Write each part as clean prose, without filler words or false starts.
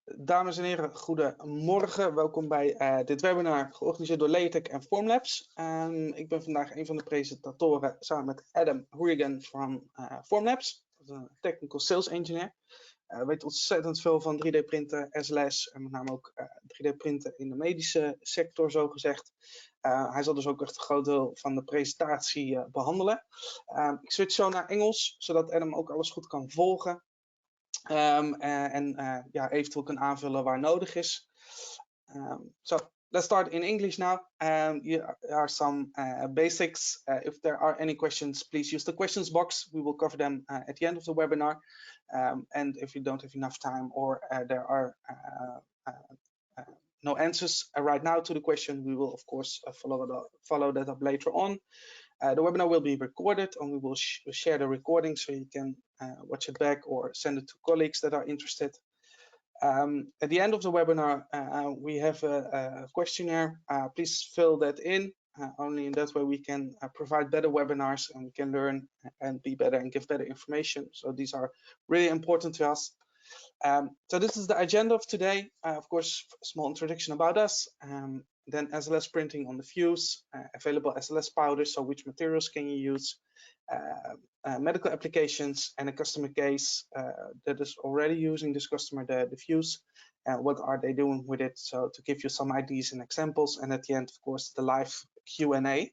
Dames en heren, goedemorgen. Welkom bij dit webinar georganiseerd door Denk en Formlabs. Ik ben vandaag een van de presentatoren samen met Adam Hourigan van Formlabs, een technical sales engineer. Weet ontzettend veel van 3D printen, SLS en met name ook 3D printen in de medische sector, zo gezegd. Hij zal dus ook echt een groot deel van de presentatie behandelen. Ik switch zo naar Engels, zodat Adam ook alles goed kan volgen. Ja, eventueel kan aanvullen waar nodig is. So let's start in English now. Here are some basics. If there are any questions, please use the questions box. We will cover them at the end of the webinar. And if you don't have enough time or there are no answers right now to the question, we will of course follow that up later on. The webinar will be recorded and we will share the recording so you can watch it back or send it to colleagues that are interested. At the end of the webinar, we have a questionnaire. Please fill that in. Only in that way we can provide better webinars and we can learn and be better and give better information. So these are really important to us. So this is the agenda of today. Of course, a small introduction about us. Then SLS printing on the Fuse, available SLS powders, so which materials can you use, medical applications, and a customer case that is already using this customer, the Fuse, what are they doing with it, so to give you some ideas and examples, and at the end, of course, the live Q&A.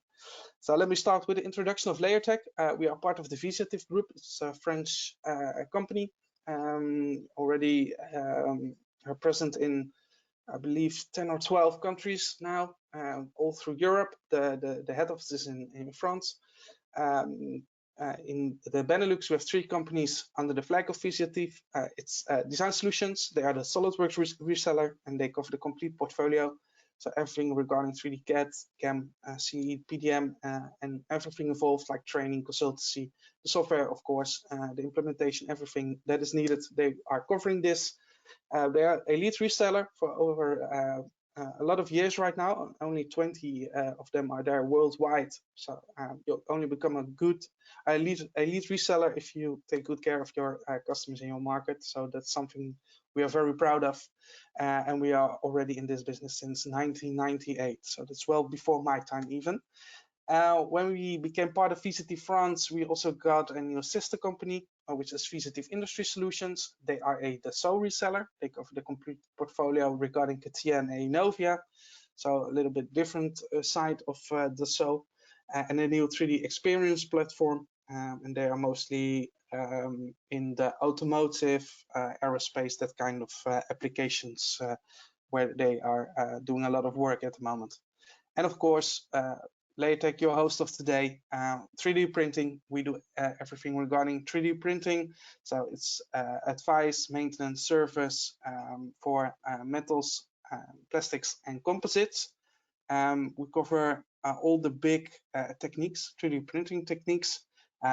So let me start with the introduction of LayerTech. We are part of the Visitive Group. It's a French company, already are present in, I believe, 10 or 12 countries now, all through Europe. The head office is in France. In the Benelux, we have 3 companies under the flag of Visitive. It's Design Solutions. They are the SolidWorks reseller, and they cover the complete portfolio. So everything regarding 3D CAD, CAM, CE, PDM, and everything involved, like training, consultancy, the software, of course, the implementation, everything that is needed. They are covering this. They are a lead reseller for over a lot of years right now. Only 20 of them are there worldwide. So you'll only become a good lead reseller if you take good care of your customers in your market. So that's something we are very proud of. And we are already in this business since 1998. So that's well before my time even. When we became part of Visitive France, we also got a new sister company, which is Visitive Industry Solutions. They are a Dassault reseller. They cover the complete portfolio regarding CATIA and Enovia. So a little bit different side of Dassault. And a new 3D experience platform. And they are mostly in the automotive, aerospace, that kind of applications where they are doing a lot of work at the moment. And of course, LayerTech, your host of today, 3D printing. We do everything regarding 3D printing. So it's advice, maintenance, service for metals, plastics, and composites. We cover all the big techniques, 3D printing techniques.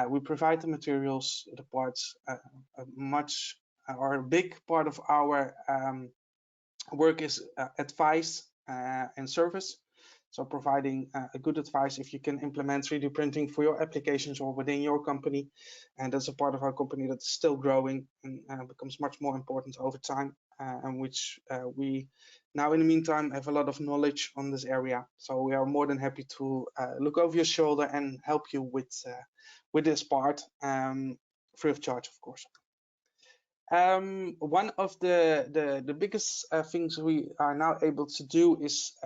We provide the materials, the parts. A big part of our work is advice and service. So providing a good advice if you can implement 3D printing for your applications or within your company. And that's a part of our company that's still growing and becomes much more important over time, and which we now in the meantime have a lot of knowledge on this area. So we are more than happy to look over your shoulder and help you with this part, free of charge, of course. One of the biggest things we are now able to do is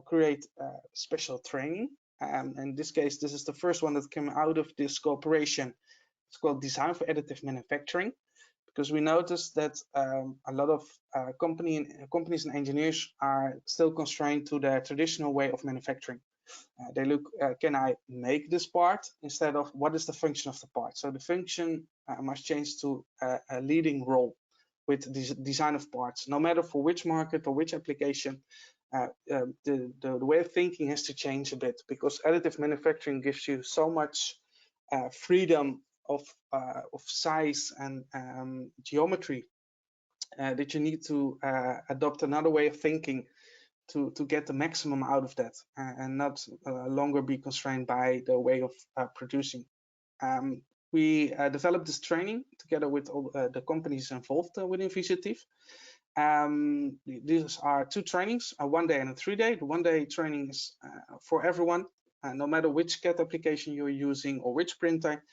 create special training. In this case, this is the first one that came out of this cooperation. It's called Design for Additive Manufacturing, because we noticed that a lot of companies and engineers are still constrained to their traditional way of manufacturing. They look, can I make this part, instead of what is the function of the part? So the function must change to a leading role with the design of parts, no matter for which market or which application. The way of thinking has to change a bit, because additive manufacturing gives you so much freedom of size and geometry that you need to adopt another way of thinking to get the maximum out of that, and not longer be constrained by the way of producing. We developed this training together with all the companies involved within Visitive, These are 2 trainings, a 1-day and a 3-day. The 1-day training is for everyone, no matter which CAD application you're using or which printer.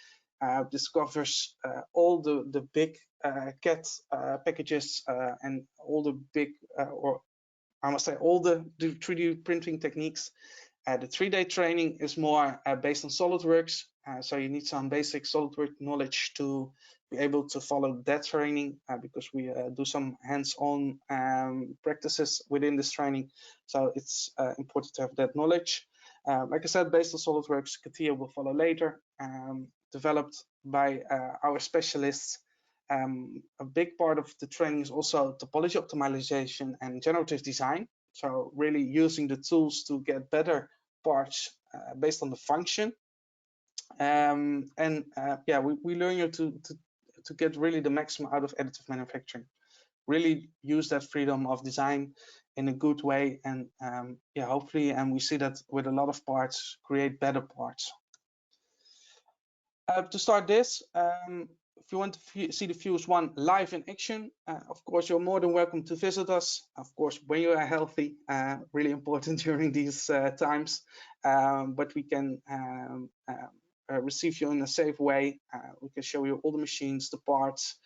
This covers all the big CAD packages and all the big, or I must say, all the 3D printing techniques. The 3-day training is more based on SolidWorks, so you need some basic SolidWorks knowledge to be able to follow that training, because we do some hands-on practices within this training. So it's important to have that knowledge. Like I said, based on SolidWorks, CATIA will follow later, developed by our specialists. A big part of the training is also topology optimization and generative design. So really using the tools to get better parts based on the function. Yeah, we learn you to get really the maximum out of additive manufacturing. Really use that freedom of design in a good way, and yeah, hopefully, and we see that with a lot of parts, create better parts. To start this, if you want to see the Fuse 1 live in action, of course, you're more than welcome to visit us. Of course, when you are healthy, really important during these times, but we can receive you in a safe way. We can show you all the machines, the parts.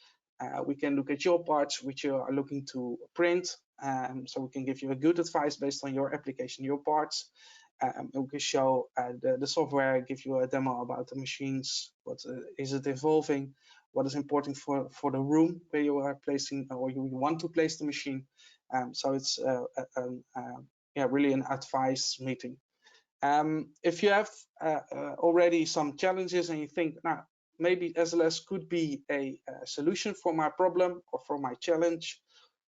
We can look at your parts which you are looking to print, so we can give you a good advice based on your application, your parts. We can show the software, give you a demo about the machines, what is it involving, what is important for the room where you are placing or you want to place the machine. So it's yeah, really an advice meeting. If you have already some challenges and you think, now maybe SLS could be a solution for my problem or for my challenge,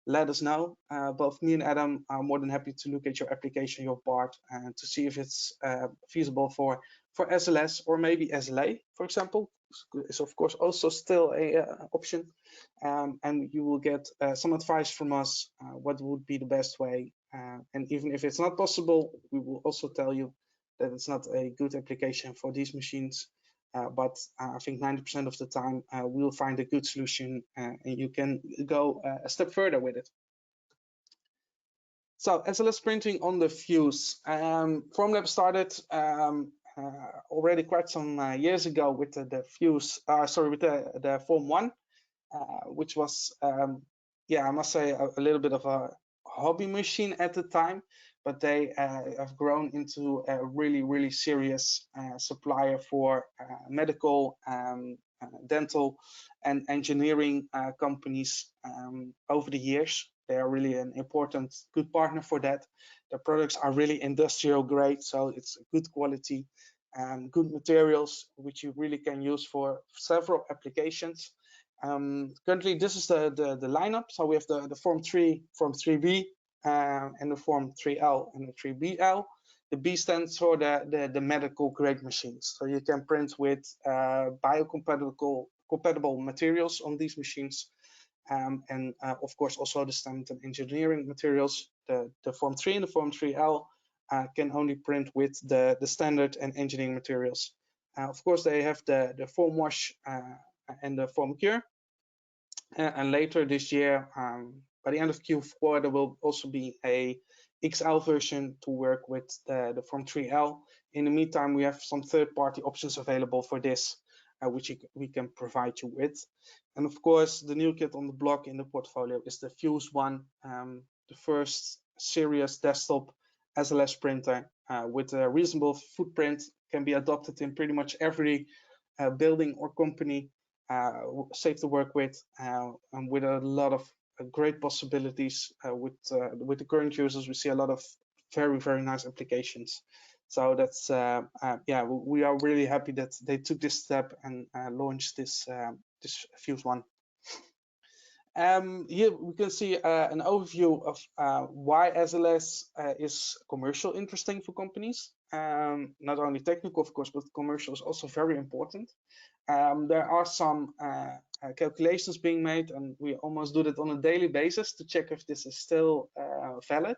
let us know. Both me and Adam are more than happy to look at your application, your part, and to see if it's feasible for SLS or maybe SLA, for example. Is of course also still a option, and you will get some advice from us what would be the best way. And even if it's not possible, we will also tell you that it's not a good application for these machines. But I think 90% of the time we'll find a good solution, and you can go a step further with it. So SLS printing on the Fuse. Formlabs started already quite some years ago with the Fuse, sorry, with the Form 1, which was, yeah, I must say a little bit of a hobby machine at the time, but they have grown into a really, really serious supplier for medical, dental, and engineering companies over the years. They are really an important, good partner for that. The products are really industrial grade, so it's good quality, good materials, which you really can use for several applications. Currently, this is the lineup. So we have the Form 3, Form 3B, and the Form 3L and the 3BL. The B stands for the medical grade machines. So you can print with biocompatible materials on these machines. And of course, also the standard engineering materials. The Form 3 and the Form 3L can only print with the standard and engineering materials. Of course, they have the Form Wash and the Form Cure. And later this year, by the end of Q4, there will also be a XL version to work with the Form 3L. In the meantime, we have some third-party options available for this, which we can provide you with. And of course, the new kit on the block in the portfolio is the Fuse 1, the first serious desktop SLS printer with a reasonable footprint, can be adopted in pretty much every building or company, safe to work with, and with a lot of great possibilities. With the current users, we see a lot of very, very nice applications. So that's yeah, we are really happy that they took this step and launched this this Fuse 1. Here we can see an overview of why SLS is commercial interesting for companies. Not only technical, of course, but commercial is also very important. There are some calculations being made, and we almost do that on a daily basis to check if this is still valid.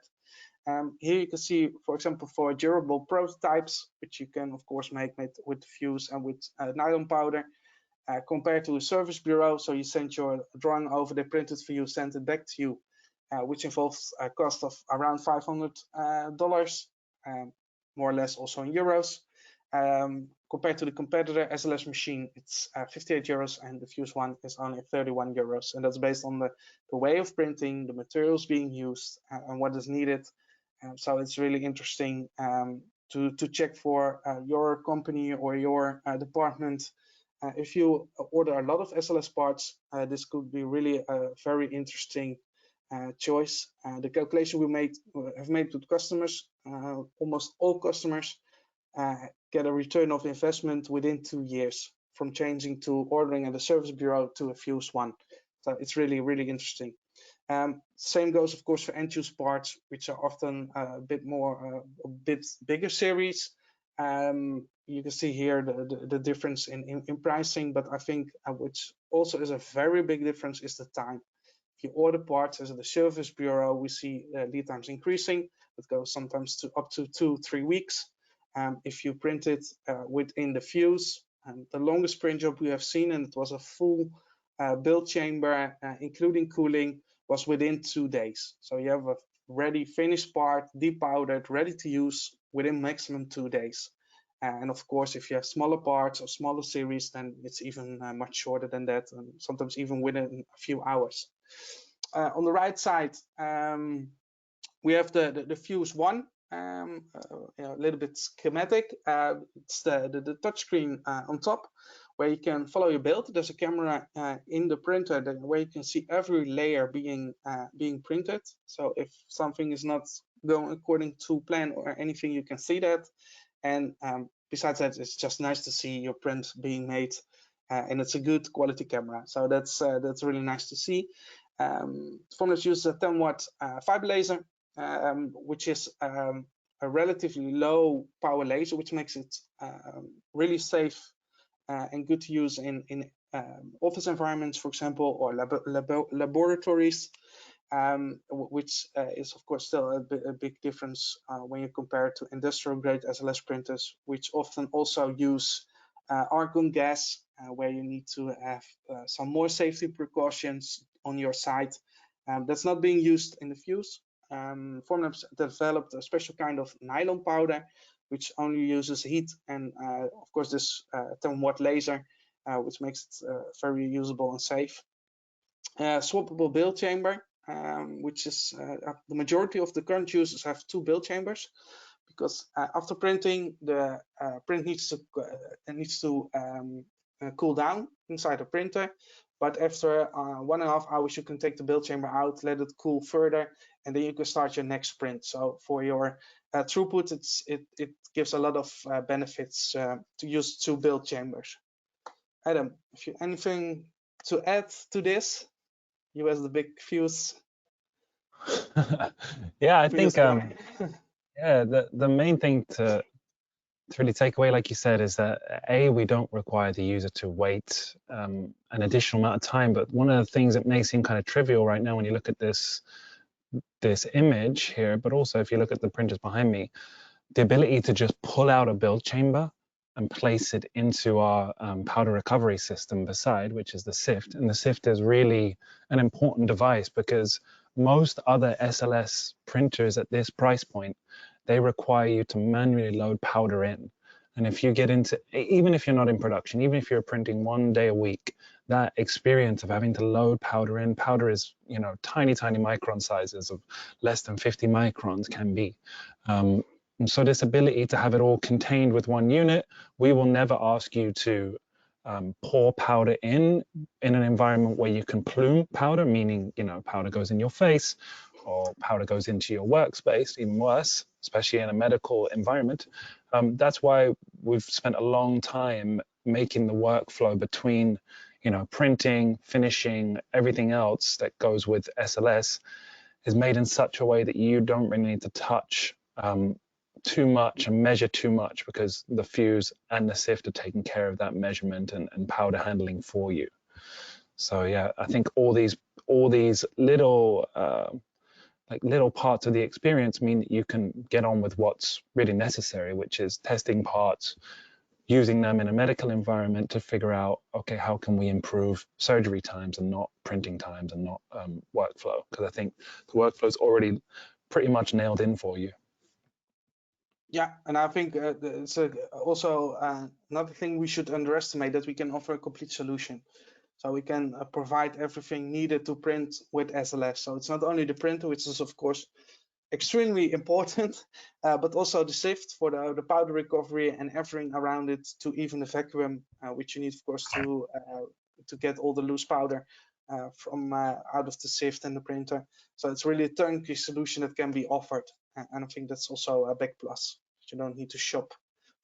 Here you can see, for example, for durable prototypes, which you can of course make with Fuse and with nylon powder, compared to a service bureau. So you send your drawing over, they print it for you, send it back to you, which involves a cost of around $500, more or less also in euros. Compared to the competitor SLS machine, it's 58 euros, and the Fuse one is only 31 euros. And that's based on the way of printing, the materials being used, and what is needed. So it's really interesting to check for your company or your department. If you order a lot of SLS parts, this could be really a very interesting choice. The calculation we have made with customers, almost all customers get a return of investment within 2 years from changing to ordering at a service bureau to a Fuse one. So it's really, really interesting. Same goes, of course, for end-use parts, which are often a bit bigger series. You can see here the difference in pricing, but I think which also is a very big difference is the time. If you order parts as at the service bureau, we see lead times increasing. It goes sometimes to up to 2-3 weeks. If you print it within the Fuse, the longest print job we have seen, and it was a full build chamber, including cooling, was within 2 days. So you have a ready finished part, depowdered, ready to use within maximum 2 days. And of course, if you have smaller parts or smaller series, then it's even much shorter than that, and sometimes even within a few hours. On the right side, we have the Fuse one, a little bit schematic. It's the touchscreen on top, where you can follow your build. There's a camera in the printer where you can see every layer being printed. So if something is not going according to plan or anything, you can see that. And besides that, it's just nice to see your print being made, and it's a good quality camera. So that's really nice to see. Formlabs uses a 10-watt fiber laser, which is a relatively low power laser, which makes it really safe and good to use in office environments, for example, or laboratories, which is of course still a big difference when you compare it to industrial grade SLS printers, which often also use argon gas, where you need to have some more safety precautions on your side. That's not being used in the Fuse. Formlabs developed a special kind of nylon powder, which only uses heat and of course this 10-watt laser, which makes it very usable and safe. Swappable build chamber, which is the majority of the current users have 2 build chambers, because after printing, the print needs to cool down inside the printer. But after 1.5 hours, you can take the build chamber out, let it cool further, and then you can start your next print. So for your throughput, it gives a lot of benefits to use 2 build chambers. Adam, if you anything to add to this, you as the big Fuse. Yeah, I think yeah, the main thing to really take away, like you said, is that we don't require the user to wait an additional amount of time. But one of the things that may seem kind of trivial right now when you look at this image here, but also if you look at the printers behind me, the ability to just pull out a build chamber and place it into our powder recovery system beside, which is the sift. And the sift is really an important device because most other SLS printers at this price point, they require you to manually load powder in. And if you get into, even if you're not in production, even if you're printing 1 day a week, that experience of having to load powder in, powder is, tiny micron sizes of less than 50 microns can be. And so this ability to have it all contained with one unit, we will never ask you to pour powder in an environment where you can plume powder, meaning, powder goes in your face or powder goes into your workspace, even worse, especially in a medical environment. That's why we've spent a long time making the workflow between, printing, finishing, everything else that goes with SLS is made in such a way that you don't really need to touch too much and measure too much, because the Fuse and the sift are taking care of that measurement and powder handling for you. So yeah, I think all these little little parts of the experience mean that you can get on with what's really necessary, which is testing parts, using them in a medical environment to figure out, okay, how can we improve surgery times and not printing times and not workflow? Because I think the workflow is already pretty much nailed in for you. Yeah, and I think it's also another thing we should underestimate, that we can offer a complete solution. So we can provide everything needed to print with SLS. So it's not only the printer, which is of course extremely important, but also the sift for the powder recovery and everything around it, to even the vacuum, which you need of course to get all the loose powder from out of the sift and the printer. So it's really a turnkey solution that can be offered, and I think that's also a big plus. You don't need to shop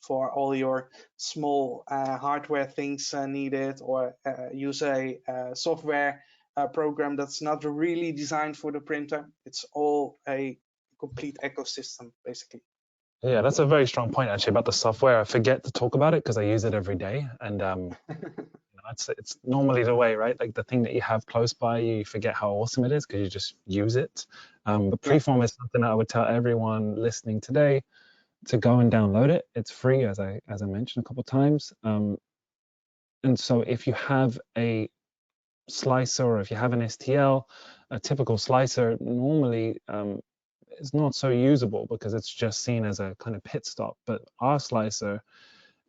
for all your small hardware things needed, or use a software program that's not really designed for the printer. It's all a complete ecosystem, basically. Yeah, that's a very strong point actually about the software. I forget to talk about it because I use it every day, and it's normally the way, right? Like the thing that you have close by you, you forget how awesome it is because you just use it. But Preform is something that I would tell everyone listening today to go and download it. It's free, as I mentioned a couple of times. And so if you have a slicer, or if you have an STL, a typical slicer normally is not so usable because it's just seen as a kind of pit stop. But our slicer,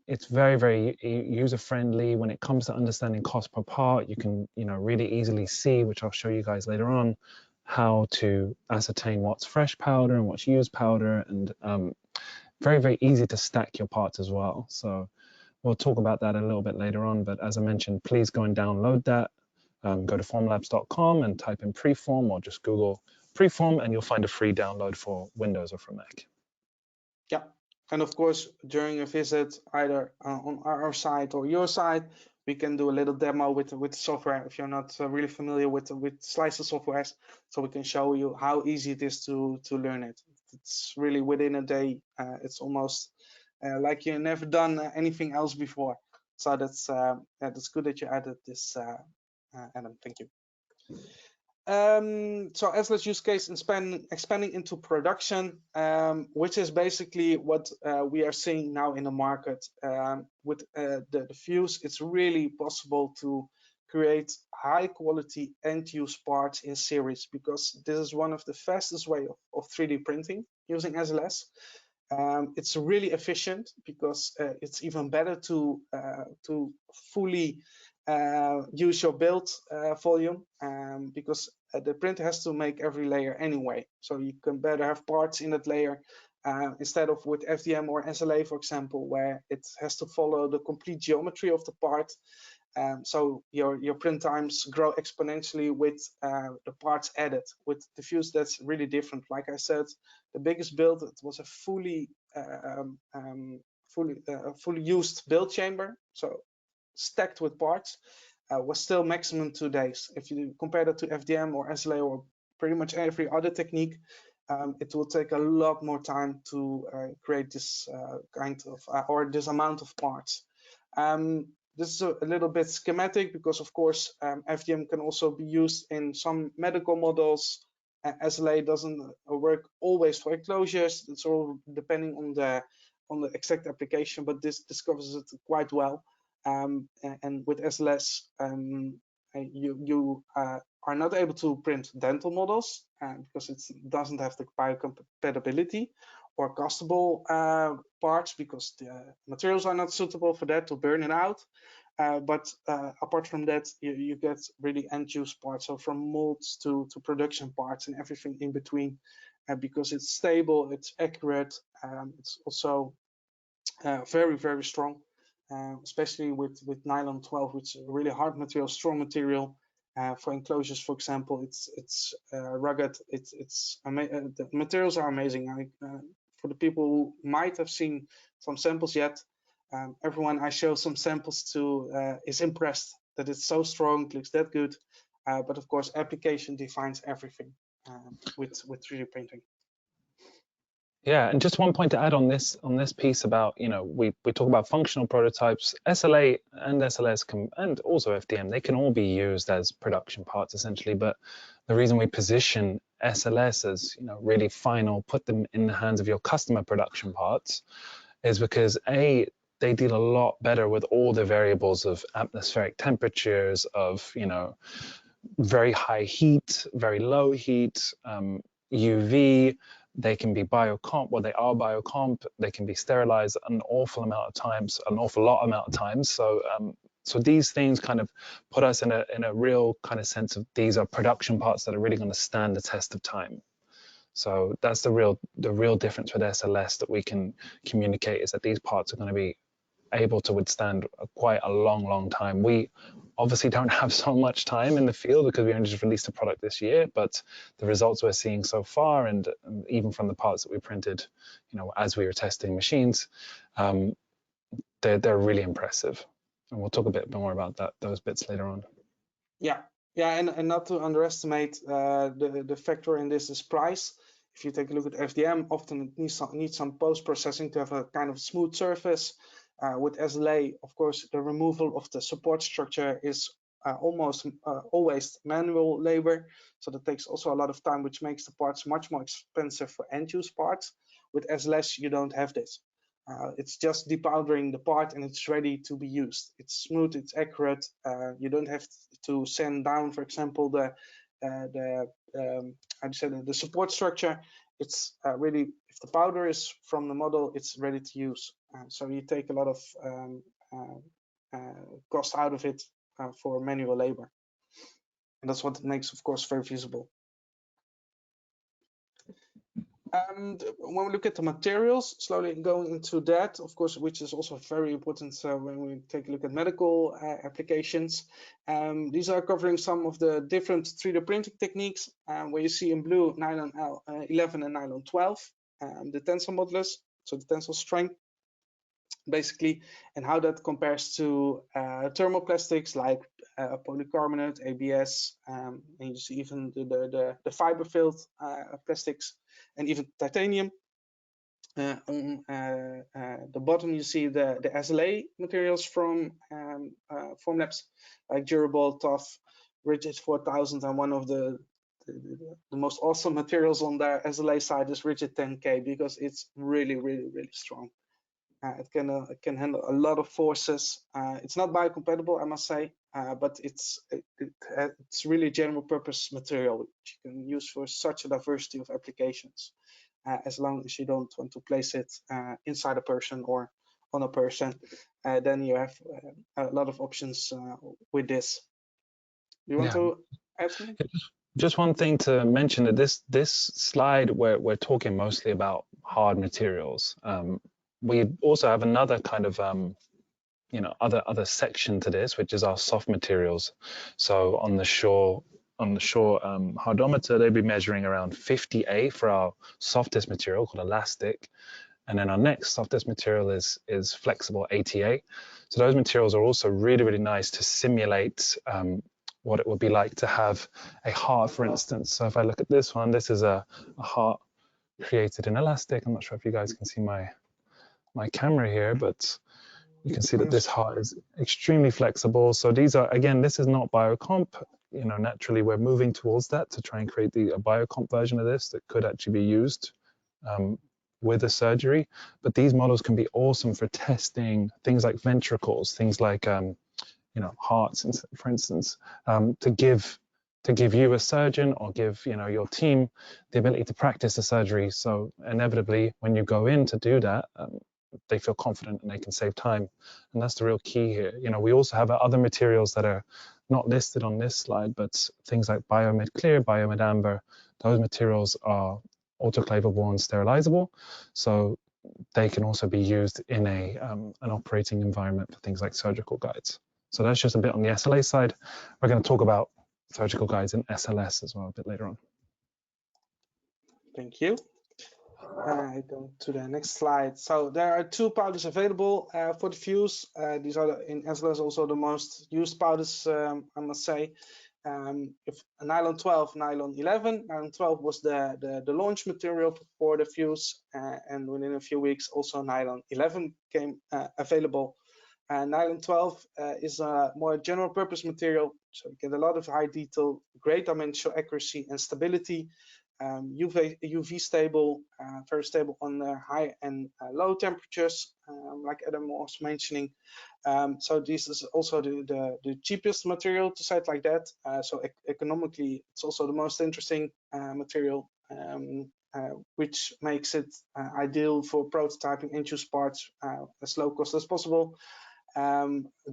it's very, very user-friendly when it comes to understanding cost per part. You can, really easily see, which I'll show you guys later on, how to ascertain what's fresh powder and what's used powder, and very, very easy to stack your parts as well. So we'll talk about that a little bit later on. But as I mentioned, please go and download that. Go to formlabs.com and type in Preform, or just Google Preform, and you'll find a free download for Windows or for Mac. Yeah, and of course, during a visit, either on our side or your side, we can do a little demo with the software if you're not really familiar with slicer softwares. So we can show you how easy it is to learn it. It's really within a day. It's almost like you've never done anything else before. So that's good that you added this, Adam. Thank you. So SLS use case expanding into production, which is basically what we are seeing now in the market. With the Fuse, it's really possible to create high quality end use parts in series, because this is one of the fastest way of 3D printing using SLS. It's really efficient because it's even better to fully use your build volume, because the printer has to make every layer anyway. So you can better have parts in that layer instead of with FDM or SLA, for example, where it has to follow the complete geometry of the part. So your print times grow exponentially with the parts added. With the Fuse, that's really different. Like I said, the biggest build, it was a fully used build chamber, so stacked with parts, was still maximum 2 days. If you compare that to FDM or SLA or pretty much every other technique, it will take a lot more time to create this kind of or this amount of parts. This is a little bit schematic because, of course, FDM can also be used in some medical models. SLA doesn't work always for enclosures. It's all depending on the exact application, but this covers it quite well. And with SLS, you are not able to print dental models because it doesn't have the biocompatibility or castable parts, because the materials are not suitable for that, to burn it out. But apart from that, you get really end-use parts, so from molds to production parts and everything in between, because it's stable, it's accurate, it's also very, very strong, especially with nylon 12, which is a really hard material, strong material. For enclosures, for example, it's rugged. The materials are amazing. For the people who might have seen some samples yet, everyone I show some samples to is impressed that it's so strong, it looks that good. But of course, application defines everything with 3D printing. Yeah, and just one point to add on this piece about, we talk about functional prototypes. SLA and SLS can, and also FDM, they can all be used as production parts essentially. But the reason we position SLS as really final, put them in the hands of your customer production parts, is because they deal a lot better with all the variables of atmospheric temperatures, of, you know, very high heat, very low heat, UV. They can be biocomp, well, they are biocomp. They can be sterilized an awful amount of times, an awful lot amount of times. So, so these things kind of put us in a real kind of sense of these are production parts that are really going to stand the test of time. So that's the real difference with SLS that we can communicate, is that these parts are going to be able to withstand quite a long time. We obviously don't have so much time in the field because we only just released a product this year, but the results we're seeing so far, and even from the parts that we printed, you know, as we were testing machines, they're really impressive. And we'll talk a bit more about those bits later on. Yeah, and not to underestimate the factor in this is price. If you take a look at FDM, often it needs some post-processing to have a kind of smooth surface. With SLA, of course, the removal of the support structure is almost always manual labor. So that takes also a lot of time, which makes the parts much more expensive for end-use parts. With SLS, you don't have this. It's just depowdering the part and it's ready to be used. It's smooth, it's accurate. You don't have to sand down, for example, the support structure. It's really, if the powder is from the model, it's ready to use. So you take a lot of cost out of it for manual labor. And that's what it makes, of course, very feasible. And when we look at the materials, slowly going into that, of course, which is also very important when we take a look at medical applications. These are covering some of the different 3D printing techniques, where you see in blue nylon 11 and nylon 12, the tensile modulus, so the tensile strength, basically, and how that compares to thermoplastics like polycarbonate, ABS, and you see even the fiber-filled plastics, and even titanium. On the bottom, you see the SLA materials from Formlabs, like durable, tough, rigid 4000, and one of the most awesome materials on the SLA side is rigid 10K, because it's really strong. It can handle a lot of forces. It's not biocompatible, I must say, but it's really general purpose material which you can use for such a diversity of applications, as long as you don't want to place it inside a person or on a person. Then you have a lot of options with this. You want to add something? Just one thing to mention, that this slide, we're talking mostly about hard materials. We also have another kind of you know, other section to this, which is our soft materials. So on the shore hardometer, they'd be measuring around 50A for our softest material called elastic, and then our next softest material is flexible, 80A. So those materials are also really nice to simulate what it would be like to have a heart, for instance. So if I look at this one, this is a heart created in elastic. I'm not sure if you guys can see my camera here, but you can see that this heart is extremely flexible. So these are, again, this is not biocomp. You know, naturally we're moving towards that to try and create a biocomp version of this that could actually be used with a surgery. But these models can be awesome for testing things like ventricles, things like you know, hearts, for instance, to give you, a surgeon, or give, you know, your team the ability to practice the surgery. So inevitably, when you go in to do that, they feel confident and they can save time. And that's the real key here. You know, we also have other materials that are not listed on this slide, but things like biomed clear, biomed amber, those materials are autoclavable and sterilizable. So they can also be used in an operating environment for things like surgical guides. So that's just a bit on the SLA side. We're going to talk about surgical guides in SLS as well a bit later on. Thank you. I go to the next slide. So there are two powders available for the Fuse. These are in SLS also the most used powders, I must say. If nylon 12, nylon 11. Nylon 12 was the launch material for the Fuse, and within a few weeks also nylon 11 came available. Nylon 12 is a more general purpose material, so you get a lot of high detail, great dimensional accuracy and stability. UV stable, very stable on the high and low temperatures, like Adam was mentioning. So this is also the cheapest material to say it like that. So economically, it's also the most interesting material, which makes it ideal for prototyping and choose parts as low cost as possible.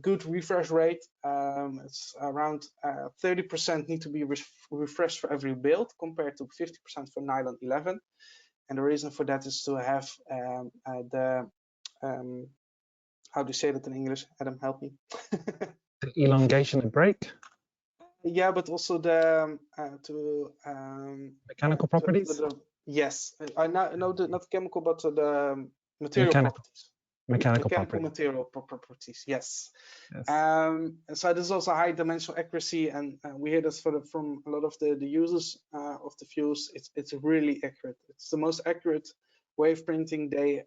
Good refresh rate. It's around 30% need to be refreshed for every build compared to 50% for nylon 11. And the reason for that is to have how do you say that in English? Adam, help me. The elongation and break? Yeah, but also the mechanical properties? Yes, I know not chemical, but the material properties. Mechanical material properties, yes. So there's also high dimensional accuracy, and we hear this from a lot of the users of the Fuse. It's really accurate. It's the most accurate wave printing they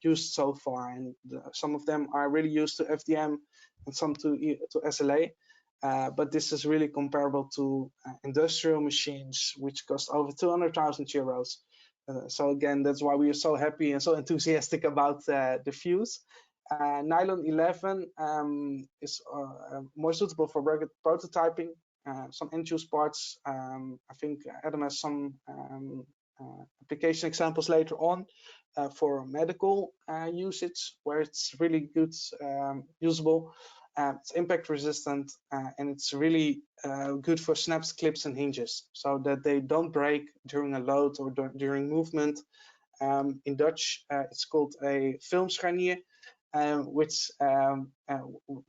used so far, and some of them are really used to FDM and some to SLA. But this is really comparable to industrial machines, which cost over 200,000 euros. So again, that's why we are so happy and so enthusiastic about the Fuse. Nylon 11 is more suitable for rugged prototyping. Some end-use parts. I think Adam has some application examples later on for medical usage, where it's really good, usable. It's impact resistant, and it's really good for snaps, clips, and hinges, so that they don't break during a load or during movement. In Dutch, it's called a filmscharnier, which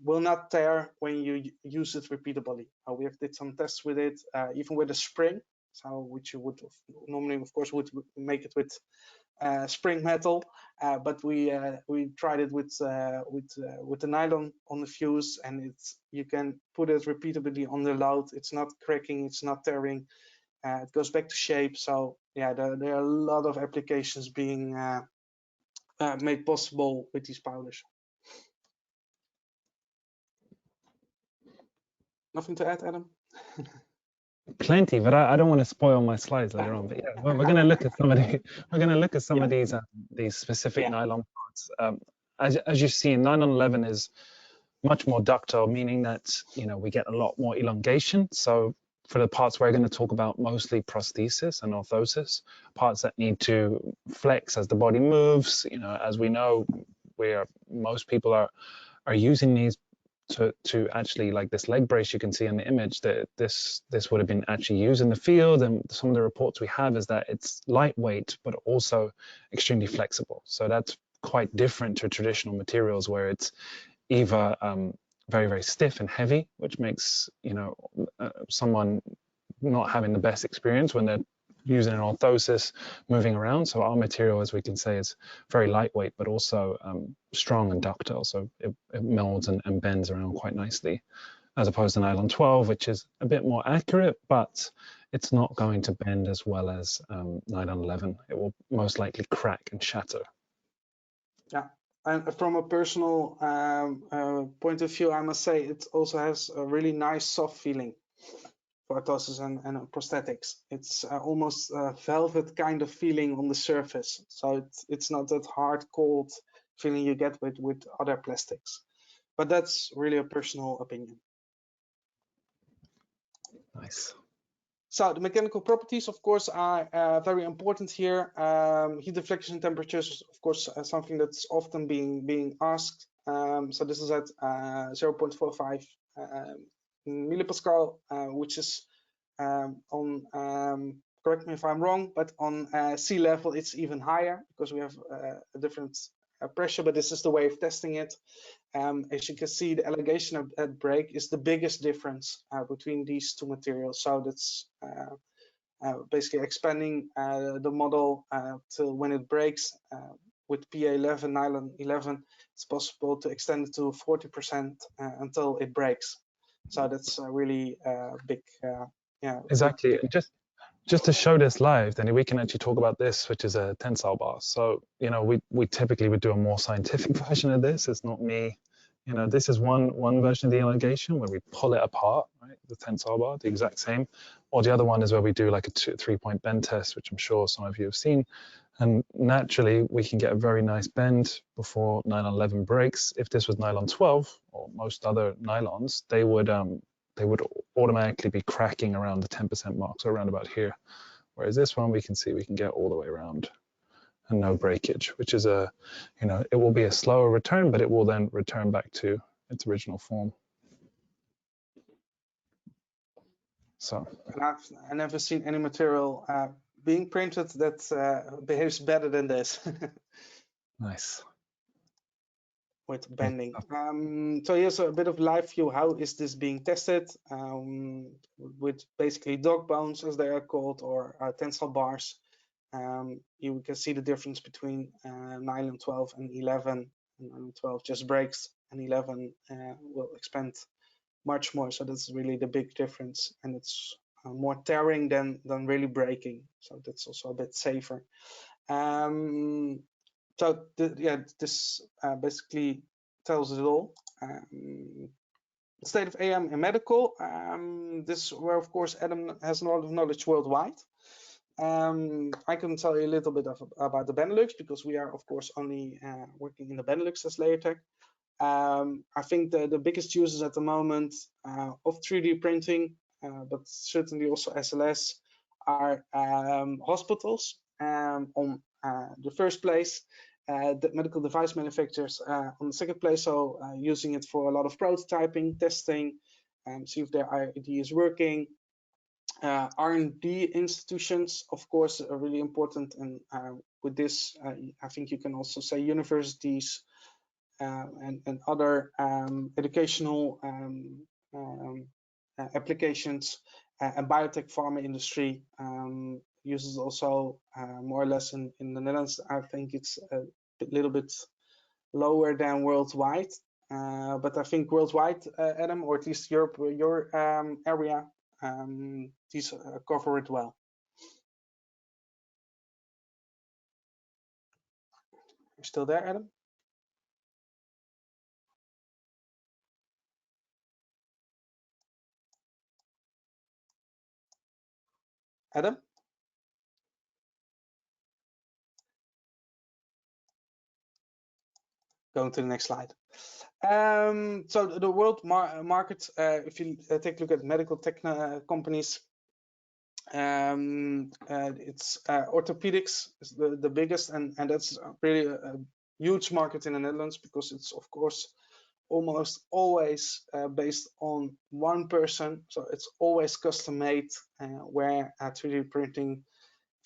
will not tear when you use it repeatedly. We have did some tests with it, even with a spring, so which you would normally, of course, would make it with spring metal, but we tried it with the nylon on the Fuse, and you can put it repeatedly on the load. It's not cracking, it's not tearing, it goes back to shape. So yeah, there are a lot of applications being made possible with these powders. Nothing to add, Adam? Plenty, but I don't want to spoil my slides later on. But yeah, we're going to look at some of these specific nylon parts. As you see, nylon 11 is much more ductile, meaning that we get a lot more elongation. So for the parts we're going to talk about, mostly prosthesis and ortheses, parts that need to flex as the body moves. As we know, most people are using these to actually, like this leg brace you can see in the image, that this would have been actually used in the field, and some of the reports we have is that it's lightweight but also extremely flexible. So that's quite different to traditional materials, where it's either very, very stiff and heavy, which makes someone not having the best experience when they're using an orthesis moving around. So our material, as we can say, is very lightweight but also strong and ductile, so it molds and bends around quite nicely, as opposed to nylon 12, which is a bit more accurate, but it's not going to bend as well as nylon 11. It will most likely crack and shatter. Yeah, and from a personal point of view, I must say it also has a really nice soft feeling for orthoses and prosthetics. It's almost a velvet kind of feeling on the surface, so it's not that hard, cold feeling you get with other plastics. But that's really a personal opinion. Nice. So the mechanical properties, of course, are very important here. Heat deflection temperatures, of course, something that's often being asked. So this is at 0.45 millipascal, which is on, correct me if I'm wrong, but on sea level it's even higher, because we have a different pressure, but this is the way of testing it. As you can see, the elongation at break is the biggest difference between these two materials. So that's basically expanding the model till when it breaks. With PA11, nylon 11, it's possible to extend it to 40% until it breaks. So that's a really big, exactly. Just to show this live, then we can actually talk about this, which is a tensile bar. So we typically would do a more scientific version of this. It's not me you know, this is one version of the elongation where we pull it apart, right? The tensile bar, the exact same. Or the other one is where we do like a 3-point bend test, which I'm sure some of you have seen. And naturally, we can get a very nice bend before nylon 11 breaks. If this was nylon 12 or most other nylons, they would automatically be cracking around the 10% mark, so around about here. Whereas this one, we can see we can get all the way around and no breakage, which is a, you know, it will be a slower return, but it will then return back to its original form. So. And I've never seen any material being printed that behaves better than this. Nice. With bending. So here's a bit of live view. How is this being tested? With basically dog bones, as they are called, or tensile bars. You can see the difference between nylon 12 and 11. Nylon 12 just breaks, and 11 will expand much more. So that's really the big difference, and it's more tearing than really breaking. So that's also a bit safer. So this basically tells it all. The state of AM in medical. This is where, of course, Adam has a lot of knowledge worldwide. I can tell you a little bit about the Benelux, because we are, of course, only working in the Benelux as Lasertech. I think the biggest users at the moment of 3D printing, but certainly also SLS, are hospitals on the first place, the medical device manufacturers on the second place, so using it for a lot of prototyping, testing, see if their idea is working. R&D institutions, of course, are really important, and with this, I think you can also say universities and other educational applications, and biotech pharma industry uses also more or less in the Netherlands. I think it's a little bit lower than worldwide, but I think worldwide, Adam, or at least Europe, your area, these cover it well. You're still there, Adam? Adam? Going to the next slide. So the world market, if you take a look at medical tech companies, it's orthopedics is the biggest, and that's really a huge market in the Netherlands, because it's, of course, almost always based on one person. So it's always custom made, where 3D printing,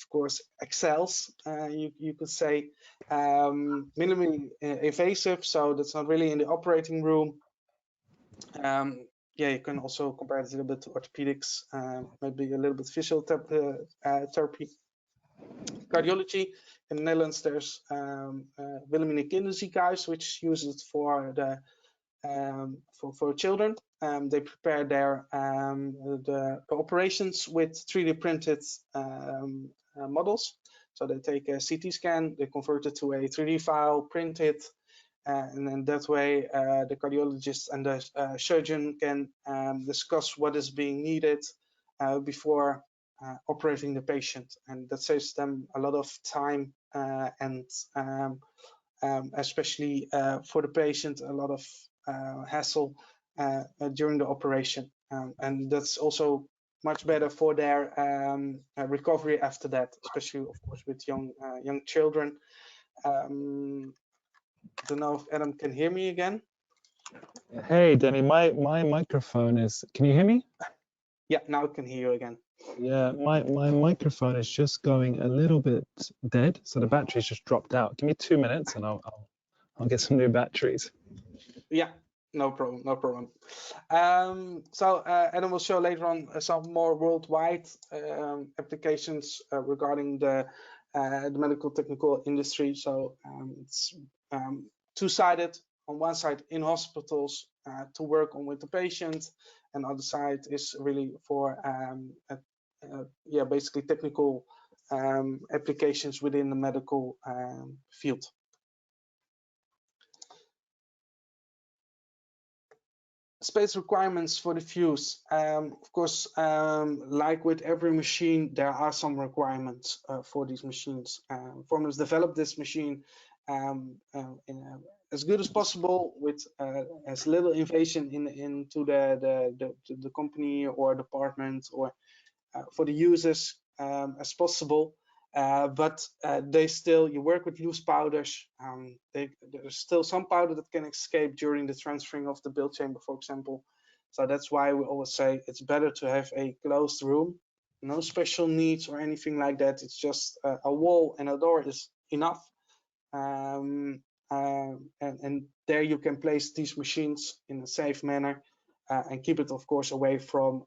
of course, excels, you could say. Minimally invasive, so that's not really in the operating room. Yeah, you can also compare it a little bit to orthopedics, maybe a little bit visual therapy. Cardiology, in the Netherlands, there's Wilhelmina Kinderziekenhuis, which uses it for the for children. They prepare their the operations with 3D printed models. So they take a CT scan, they convert it to a 3D file, print it, and then that way the cardiologist and the surgeon can discuss what is being needed before operating the patient, and that saves them a lot of time and especially for the patient, a lot of hassle during the operation, and that's also much better for their recovery after that, especially, of course, with young children. I don't know if Adam can hear me again. Hey, Denny, my microphone is. Can you hear me? Yeah, now I can hear you again. Yeah, my microphone is just going a little bit dead, so the battery's just dropped out. Give me 2 minutes, and I'll get some new batteries. Yeah, no problem, no problem. So Adam will show later on some more worldwide applications regarding the medical technical industry. So it's two-sided. On one side, in hospitals to work on with the patient, and other side is really for yeah, basically technical applications within the medical field. space requirements for the Fuse. Of course, like with every machine, there are some requirements for these machines. Formlabs developed this machine as good as possible with as little invasion into the company or department or for the users as possible. But you work with loose powders. There's still some powder that can escape during the transferring of the build chamber, for example. So that's why we always say it's better to have a closed room, no special needs or anything like that. It's just a wall and a door is enough. And there you can place these machines in a safe manner. And keep it, of course, away from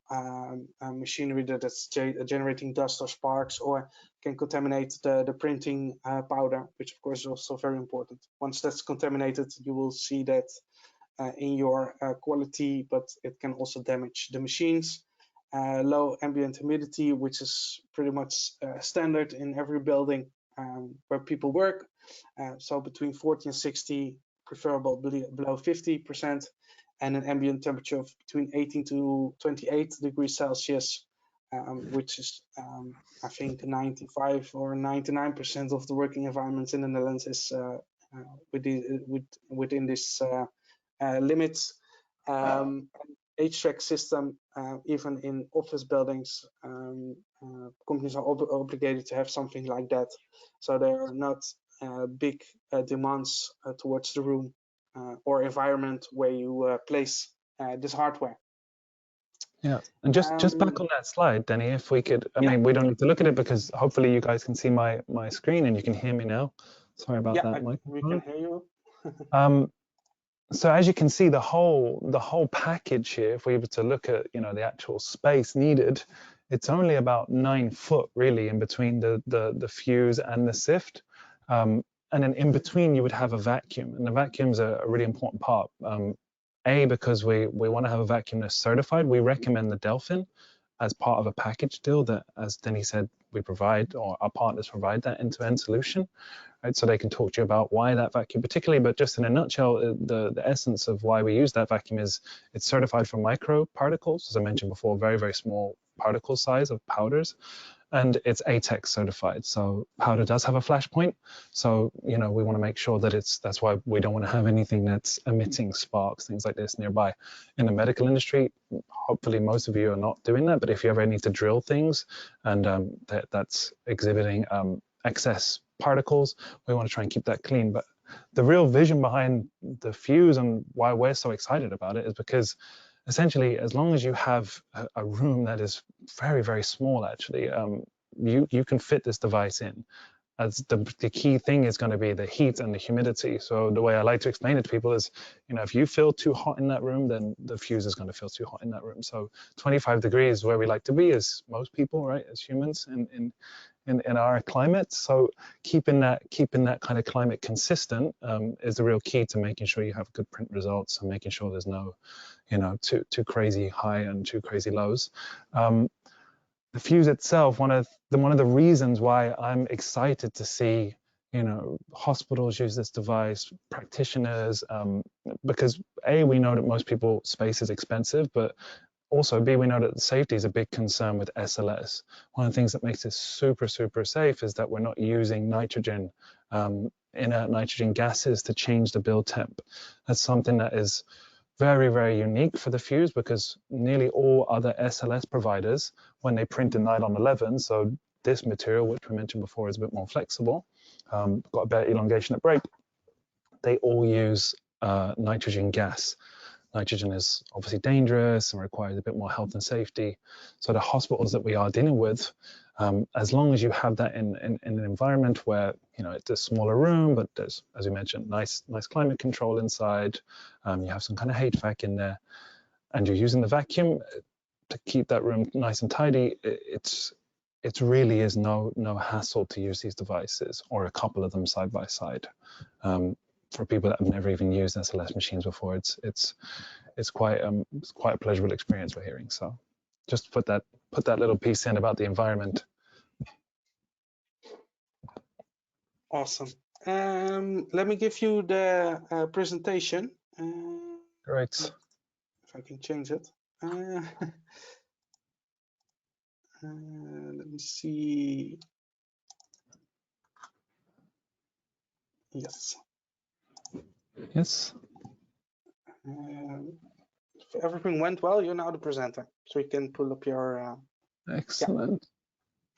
machinery that's generating dust or sparks or can contaminate the printing powder, which of course is also very important. Once that's contaminated, you will see that in your quality, but it can also damage the machines. Low ambient humidity, which is pretty much standard in every building where people work. So between 40 and 60, preferable below 50%. And an ambient temperature of between 18 to 28 degrees Celsius, which is, I think, 95 or 99% of the working environments in the Netherlands is within this limits. HVAC system, even in office buildings, companies are obligated to have something like that. So there are not big demands towards the room or environment where you place this hardware. Yeah, and just back on that slide, Denny, if we could, I mean, we don't need to look at it because hopefully you guys can see my screen and you can hear me now. Sorry about that, Mike. We can hear you. So as you can see, the whole package here, if we were to look at, you know, the actual space needed, it's only about 9 foot really in between the fuse and the sift. And then in between you would have a vacuum, and the vacuum's a really important part. Because we want to have a vacuum that's certified, we recommend the Delphin as part of a package deal that, as Denny said, we provide, or our partners provide that end-to-end solution, right? So they can talk to you about why that vacuum particularly, but just in a nutshell, the essence of why we use that vacuum is it's certified for microparticles, as I mentioned before, very, very small particle size of powders. And it's ATEX certified, so powder does have a flash point. So, you know, we want to make sure that that's why we don't want to have anything that's emitting sparks, things like this nearby. In the medical industry, hopefully most of you are not doing that, but if you ever need to drill things and that's exhibiting excess particles, we want to try and keep that clean. But the real vision behind the Fuse and why we're so excited about it is because essentially, as long as you have a room that is very, very small, actually, you can fit this device in. As the key thing is going to be the heat and the humidity. So the way I like to explain it to people is, you know, if you feel too hot in that room, then the Fuse is going to feel too hot in that room. So 25 degrees is where we like to be as most people, right, as humans in our climate. So keeping that kind of climate consistent is the real key to making sure you have good print results and making sure there's no, you know, too crazy high and too crazy lows. The Fuse itself, one of the reasons why I'm excited to see, you know, hospitals use this device, practitioners, because A, we know that most people space is expensive, but also B, we know that safety is a big concern with SLS. One of the things that makes this super, super safe is that we're not using nitrogen, inert nitrogen gases to change the build temp. That's something that is very, very unique for the Fuse because nearly all other SLS providers, when they print in nylon 11, so this material, which we mentioned before, is a bit more flexible, got a better elongation at break, they all use nitrogen gas. Nitrogen is obviously dangerous and requires a bit more health and safety. So the hospitals that we are dealing with, as long as you have that in an environment where, you know, it's a smaller room, but there's, as you mentioned, nice climate control inside, you have some kind of HVAC in there, and you're using the vacuum to keep that room nice and tidy, it really is no hassle to use these devices, or a couple of them side by side. For people that have never even used SLS machines before, it's quite a pleasurable experience we're hearing. So just put that little piece in about the environment. Awesome. Let me give you the presentation. Great. if I can change it. Let me see. Yes. Yes. If everything went well, you're now the presenter, so you can pull up your. Excellent.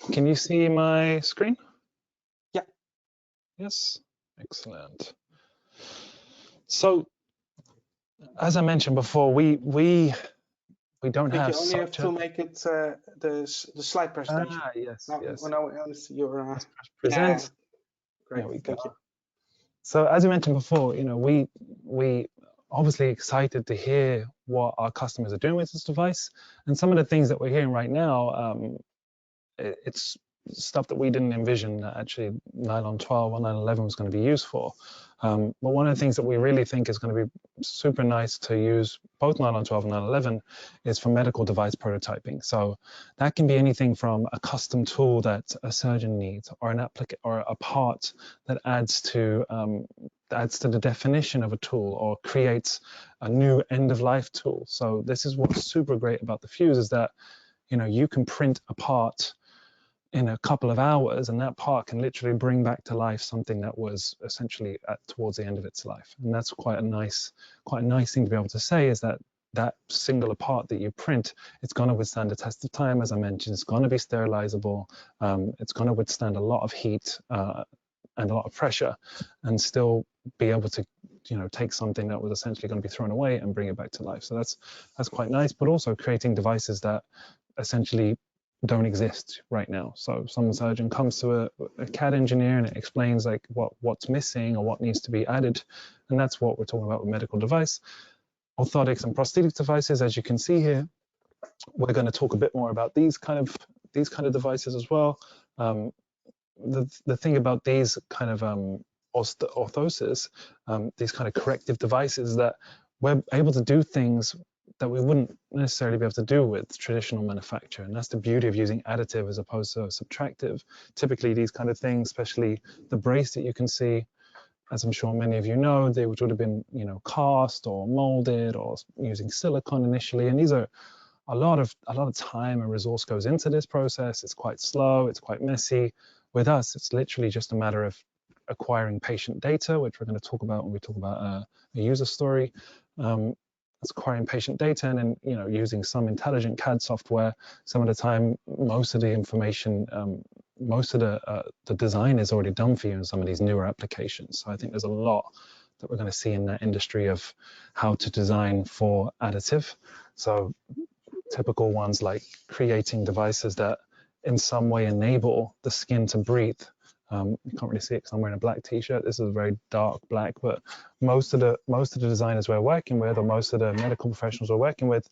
Yeah. Can you see my screen? Yeah. Yes. Excellent. So, as I mentioned before, we don't have. You only have to make it the slide presentation. Ah, yes, yes. Now I want to see your. Present. Yeah. Great. There we go. Thank you. So, as you mentioned before, you know, we obviously excited to hear what our customers are doing with this device, and some of the things that we're hearing right now. It's stuff that we didn't envision that actually nylon 12 or nylon 11 was going to be used for. But one of the things that we really think is going to be super nice to use both nylon 12 and nylon 11 is for medical device prototyping. So that can be anything from a custom tool that a surgeon needs, or an or a part that adds to the definition of a tool, or creates a new end-of-life tool. So this is what's super great about the Fuse, is that, you know, you can print a part in a couple of hours, and that part can literally bring back to life something that was essentially towards the end of its life. And that's quite a nice thing to be able to say, is that that singular part that you print, it's going to withstand the test of time. As I mentioned, it's going to be sterilizable. It's going to withstand a lot of heat and a lot of pressure, and still be able to, you know, take something that was essentially going to be thrown away and bring it back to life. So that's quite nice. But also creating devices that essentially don't exist right now. So some surgeon comes to a CAD engineer and it explains like what's missing or what needs to be added, and that's what we're talking about with medical device. Orthotics and prosthetic devices, as you can see here, we're going to talk a bit more about these kind of devices as well. The thing about these kind of orthoses, these kind of corrective devices, that we're able to do things that we wouldn't necessarily be able to do with traditional manufacture. And that's the beauty of using additive as opposed to subtractive. Typically these kind of things, especially the brace that you can see, as I'm sure many of you know, they would have been, you know, cast or molded or using silicone initially. And these are a lot of time and resource goes into this process. It's quite slow, it's quite messy. With us, it's literally just a matter of acquiring patient data, which we're going to talk about when we talk about a user story. It's acquiring patient data, and then, you know, using some intelligent CAD software. Some of the time, most of the information, most of the design is already done for you in some of these newer applications. So I think there's a lot that we're going to see in that industry of how to design for additive. So typical ones like creating devices that in some way enable the skin to breathe. You can't really see it because I'm wearing a black t-shirt. This is a very dark black, but most of the designers we're working with, or most of the medical professionals we're working with,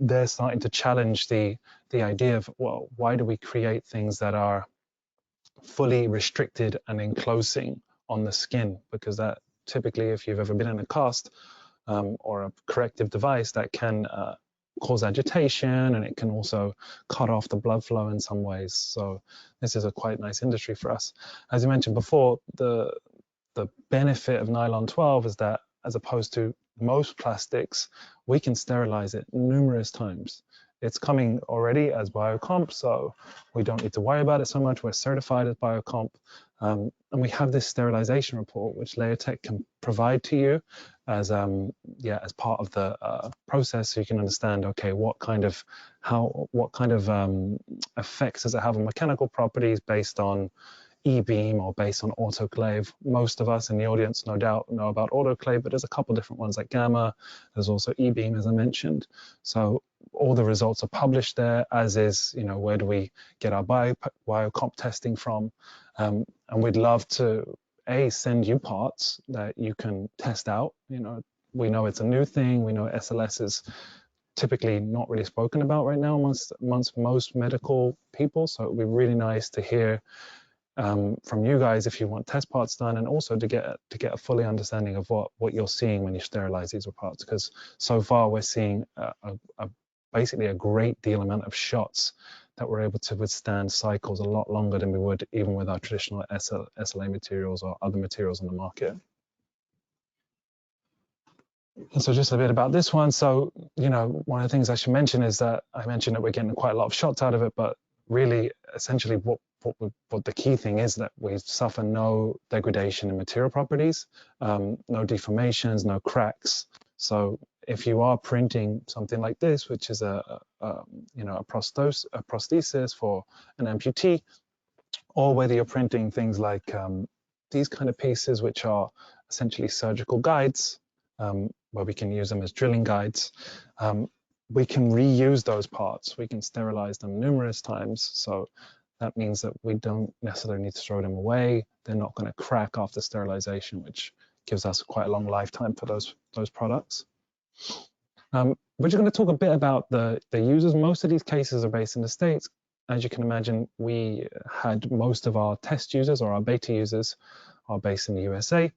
they're starting to challenge the idea of, well, why do we create things that are fully restricted and enclosing on the skin? Because that typically, if you've ever been in a cast or a corrective device, that can cause agitation, and it can also cut off the blood flow in some ways. So this is a quite nice industry for us. As you mentioned before, the benefit of nylon 12 is that, as opposed to most plastics, we can sterilize it numerous times. It's coming already as biocomp, so we don't need to worry about it so much. We're certified as biocomp, and we have this sterilization report, which Layer-Tech can provide to you as part of the process, so you can understand, okay, what kind of effects does it have on mechanical properties based on e-beam or based on autoclave. Most of us in the audience, no doubt, know about autoclave, but there's a couple different ones like gamma. There's also e-beam, as I mentioned. So all the results are published there, as is, you know, where do we get our biocomp testing from? And we'd love to send you parts that you can test out. You know, we know it's a new thing. We know SLS is typically not really spoken about right now amongst most medical people. So it would be really nice to hear from you guys if you want test parts done, and also to get a fully understanding of what you're seeing when you sterilize these parts, because so far we're seeing basically a great deal amount of shots that we're able to withstand cycles a lot longer than we would even with our traditional SLA materials or other materials on the market. And so just a bit about this one. So, you know, one of the things I should mention is that I mentioned that we're getting quite a lot of shots out of it, but really, essentially, what the key thing is that we suffer no degradation in material properties, no deformations, no cracks. So if you are printing something like this, which is you know, a prosthesis for an amputee, or whether you're printing things like these kind of pieces, which are essentially surgical guides, where we can use them as drilling guides. We can reuse those parts. We can sterilize them numerous times. So that means that we don't necessarily need to throw them away. They're not going to crack after sterilization, which gives us quite a long lifetime for those products. We're just going to talk a bit about the users. Most of these cases are based in the States. As you can imagine, we had most of our test users or our beta users are based in the USA.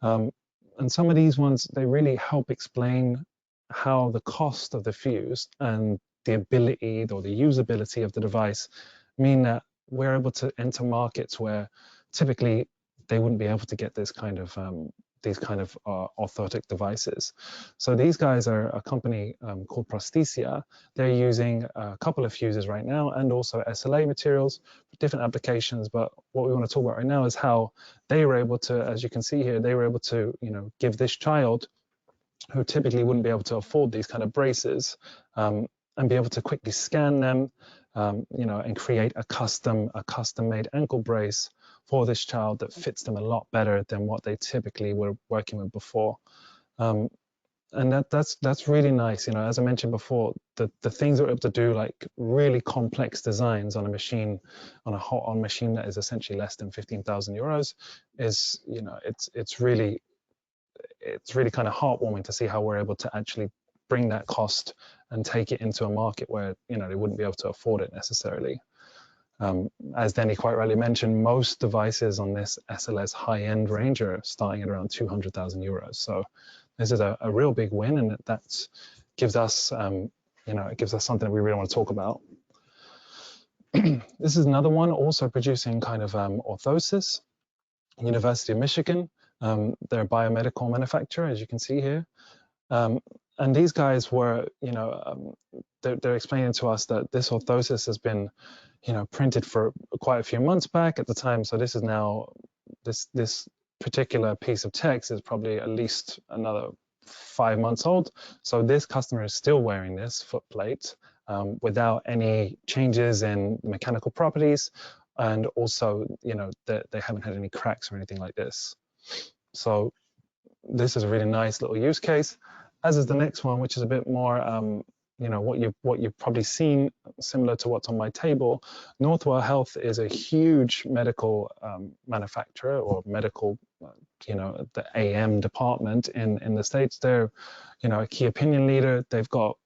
And some of these ones, they really help explain how the cost of the fuse and the ability or the usability of the device mean that we're able to enter markets where typically they wouldn't be able to get this kind of orthotic devices. So these guys are a company called Prosthesia. They're using a couple of fuses right now and also SLA materials for different applications. But what we want to talk about right now is how they were able to, as you can see here, they were able to, you know, give this child who typically wouldn't be able to afford these kind of braces and be able to quickly scan them, you know, and create a custom-made ankle brace for this child that fits them a lot better than what they typically were working with before. And that's really nice. You know, as I mentioned before, the things that we're able to do, like really complex designs on a machine, on a machine that is essentially less than 15,000 euros, is, you know, it's really kind of heartwarming to see how we're able to actually bring that cost and take it into a market where, you know, they wouldn't be able to afford it necessarily. As Danny quite rightly mentioned, most devices on this SLS high-end range are starting at around 200,000 euros. So this is a real big win, and that gives us, you know, it gives us something that we really want to talk about. This is another one also producing kind of ortheses, University of Michigan. They're a biomedical manufacturer, as you can see here. And these guys were, you know, they're explaining to us that this orthesis has been, you know, printed for quite a few months back at the time. So this is now, this particular piece of text is probably at least another 5 months old. So this customer is still wearing this foot plate without any changes in mechanical properties. And also, you know, they haven't had any cracks or anything like this. So this is a really nice little use case, as is the next one, which is a bit more, you know, what you've probably seen, similar to what's on my table. Northwell Health is a huge medical manufacturer, or medical, you know, the AM department in the States. They're, you know, a key opinion leader. They've got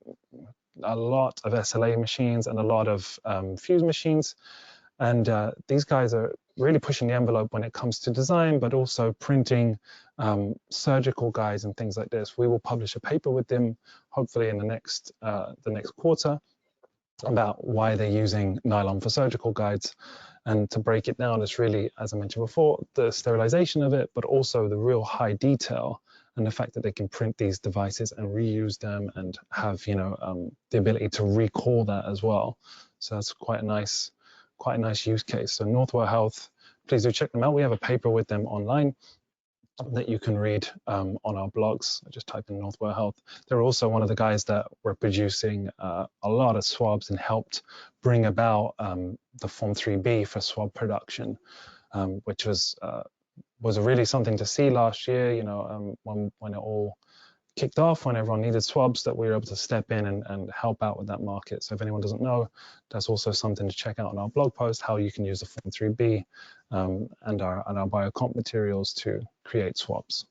a lot of SLA machines and a lot of fuse machines. And these guys are really pushing the envelope when it comes to design, but also printing surgical guides and things like this. We will publish a paper with them, hopefully in the next quarter, about why they're using nylon for surgical guides. And to break it down, it's really, as I mentioned before, the sterilization of it, but also the real high detail and the fact that they can print these devices and reuse them and have, you know, the ability to recall that as well. So that's quite a nice use case. So Northwell Health, please do check them out. We have a paper with them online that you can read on our blogs. I just type in Northwell Health. They're also one of the guys that were producing a lot of swabs and helped bring about the Form 3B for swab production, which was really something to see last year. You know, when it all kicked off, when everyone needed swabs, that we were able to step in and help out with that market. So if anyone doesn't know, that's also something to check out on our blog post, how you can use the Form 3B and our biocomp materials to create swabs.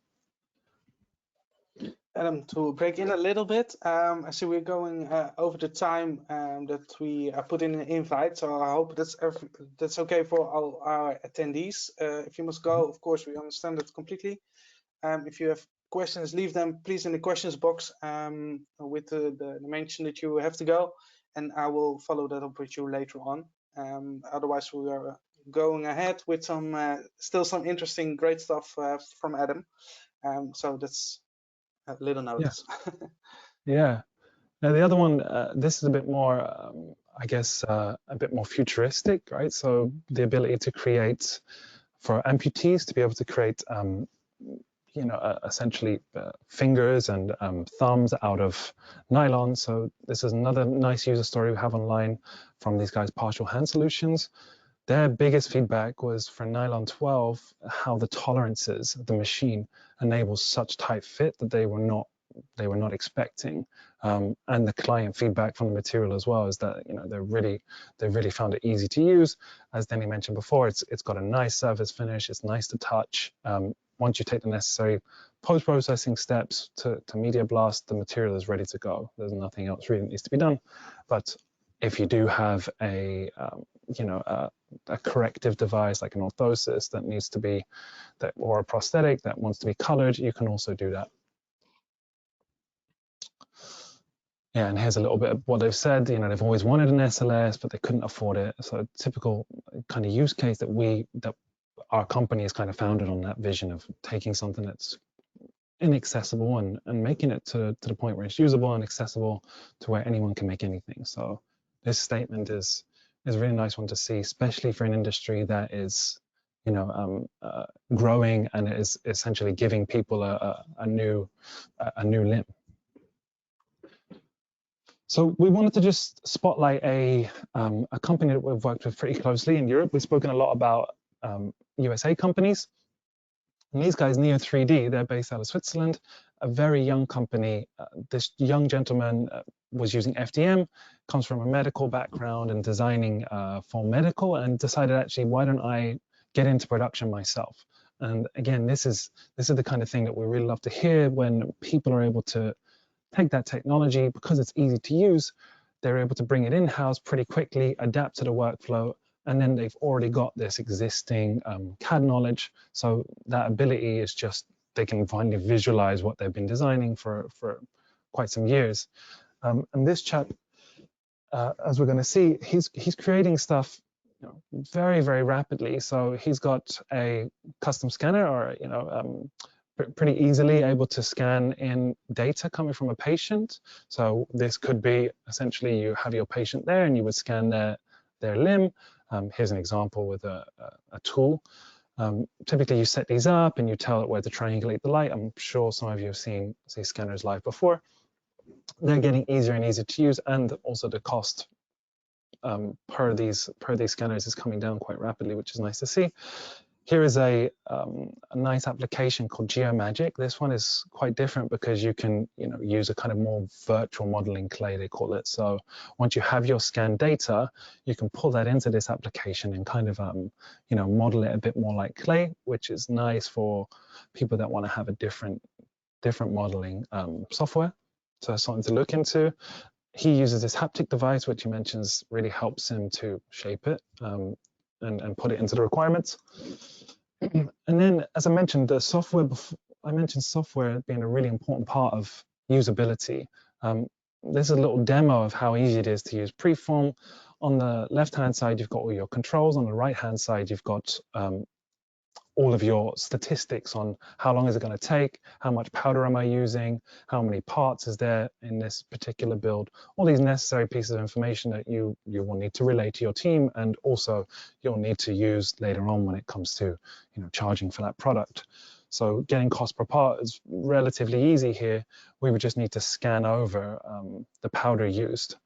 Adam, to break in a little bit, I see we're going over the time that we put in an invite, so I hope that's okay for all our attendees. If you must go, of course, we understand that completely. If you have questions, leave them please in the questions box with the mention that you have to go, and I will follow that up with you later on. Otherwise, we are going ahead with still some interesting, great stuff from Adam. So that's little notes. Yeah. Now the other one, this is a bit more, I guess, a bit more futuristic, right? So the ability to create, for amputees to be able to create, you know, essentially fingers and thumbs out of nylon. So this is another nice user story we have online from these guys, Partial Hand Solutions. Their biggest feedback was for nylon 12, how the tolerances of the machine enables such tight fit that they were not expecting. And the client feedback from the material as well is that, you know, they really found it easy to use. As Denny mentioned before, it's got a nice surface finish. It's nice to touch. Once you take the necessary post-processing steps to media blast, the material is ready to go. There's nothing else really needs to be done. But if you do have a corrective device like an orthesis that needs to be, or a prosthetic that wants to be colored, you can also do that. Yeah, and here's a little bit of what they've said. You know, they've always wanted an SLS, but they couldn't afford it. So a typical kind of use case that our company is kind of founded on that vision of taking something that's inaccessible and making it to the point where it's usable and accessible to where anyone can make anything. So this statement is a really nice one to see, especially for an industry that is, you know, growing and is essentially giving people a new limb. So we wanted to just spotlight a company that we've worked with pretty closely in Europe. We've spoken a lot about USA companies. And these guys, Neo 3D, they're based out of Switzerland, a very young company. This young gentleman was using FDM, comes from a medical background and designing for medical, and decided actually, why don't I get into production myself? And again, this is the kind of thing that we really love to hear, when people are able to take that technology, because it's easy to use, they're able to bring it in-house pretty quickly, adapt to the workflow, and then they've already got this existing CAD knowledge. So that ability is just, they can finally visualize what they've been designing for quite some years. And this chap, as we're going to see, he's creating stuff, you know, very, very rapidly. So he's got a custom scanner, or, you know, pretty easily able to scan in data coming from a patient. So this could be essentially, you have your patient there and you would scan their limb. Here's an example with a tool. Typically you set these up and you tell it where to triangulate the light. I'm sure some of you have seen these scanners live before. They're getting easier and easier to use, and also the cost per these scanners is coming down quite rapidly, which is nice to see. Here is a nice application called GeoMagic. This one is quite different because you can, you know, use a kind of more virtual modeling clay, they call it. So once you have your scanned data, you can pull that into this application and kind of, you know, model it a bit more like clay, which is nice for people that want to have a different modeling software. So that's something to look into. He uses this haptic device, which he mentions really helps him to shape it and put it into the requirements. And then, as I mentioned, the software, I mentioned software being a really important part of usability. This is a little demo of how easy it is to use Preform. On the left-hand side, you've got all your controls. On the right-hand side, you've got all of your statistics on how long is it going to take, how much powder am I using, how many parts is there in this particular build, all these necessary pieces of information that you will need to relay to your team, and also you'll need to use later on when it comes to, you know, charging for that product. So getting cost per part is relatively easy here. We would just need to scan over the powder used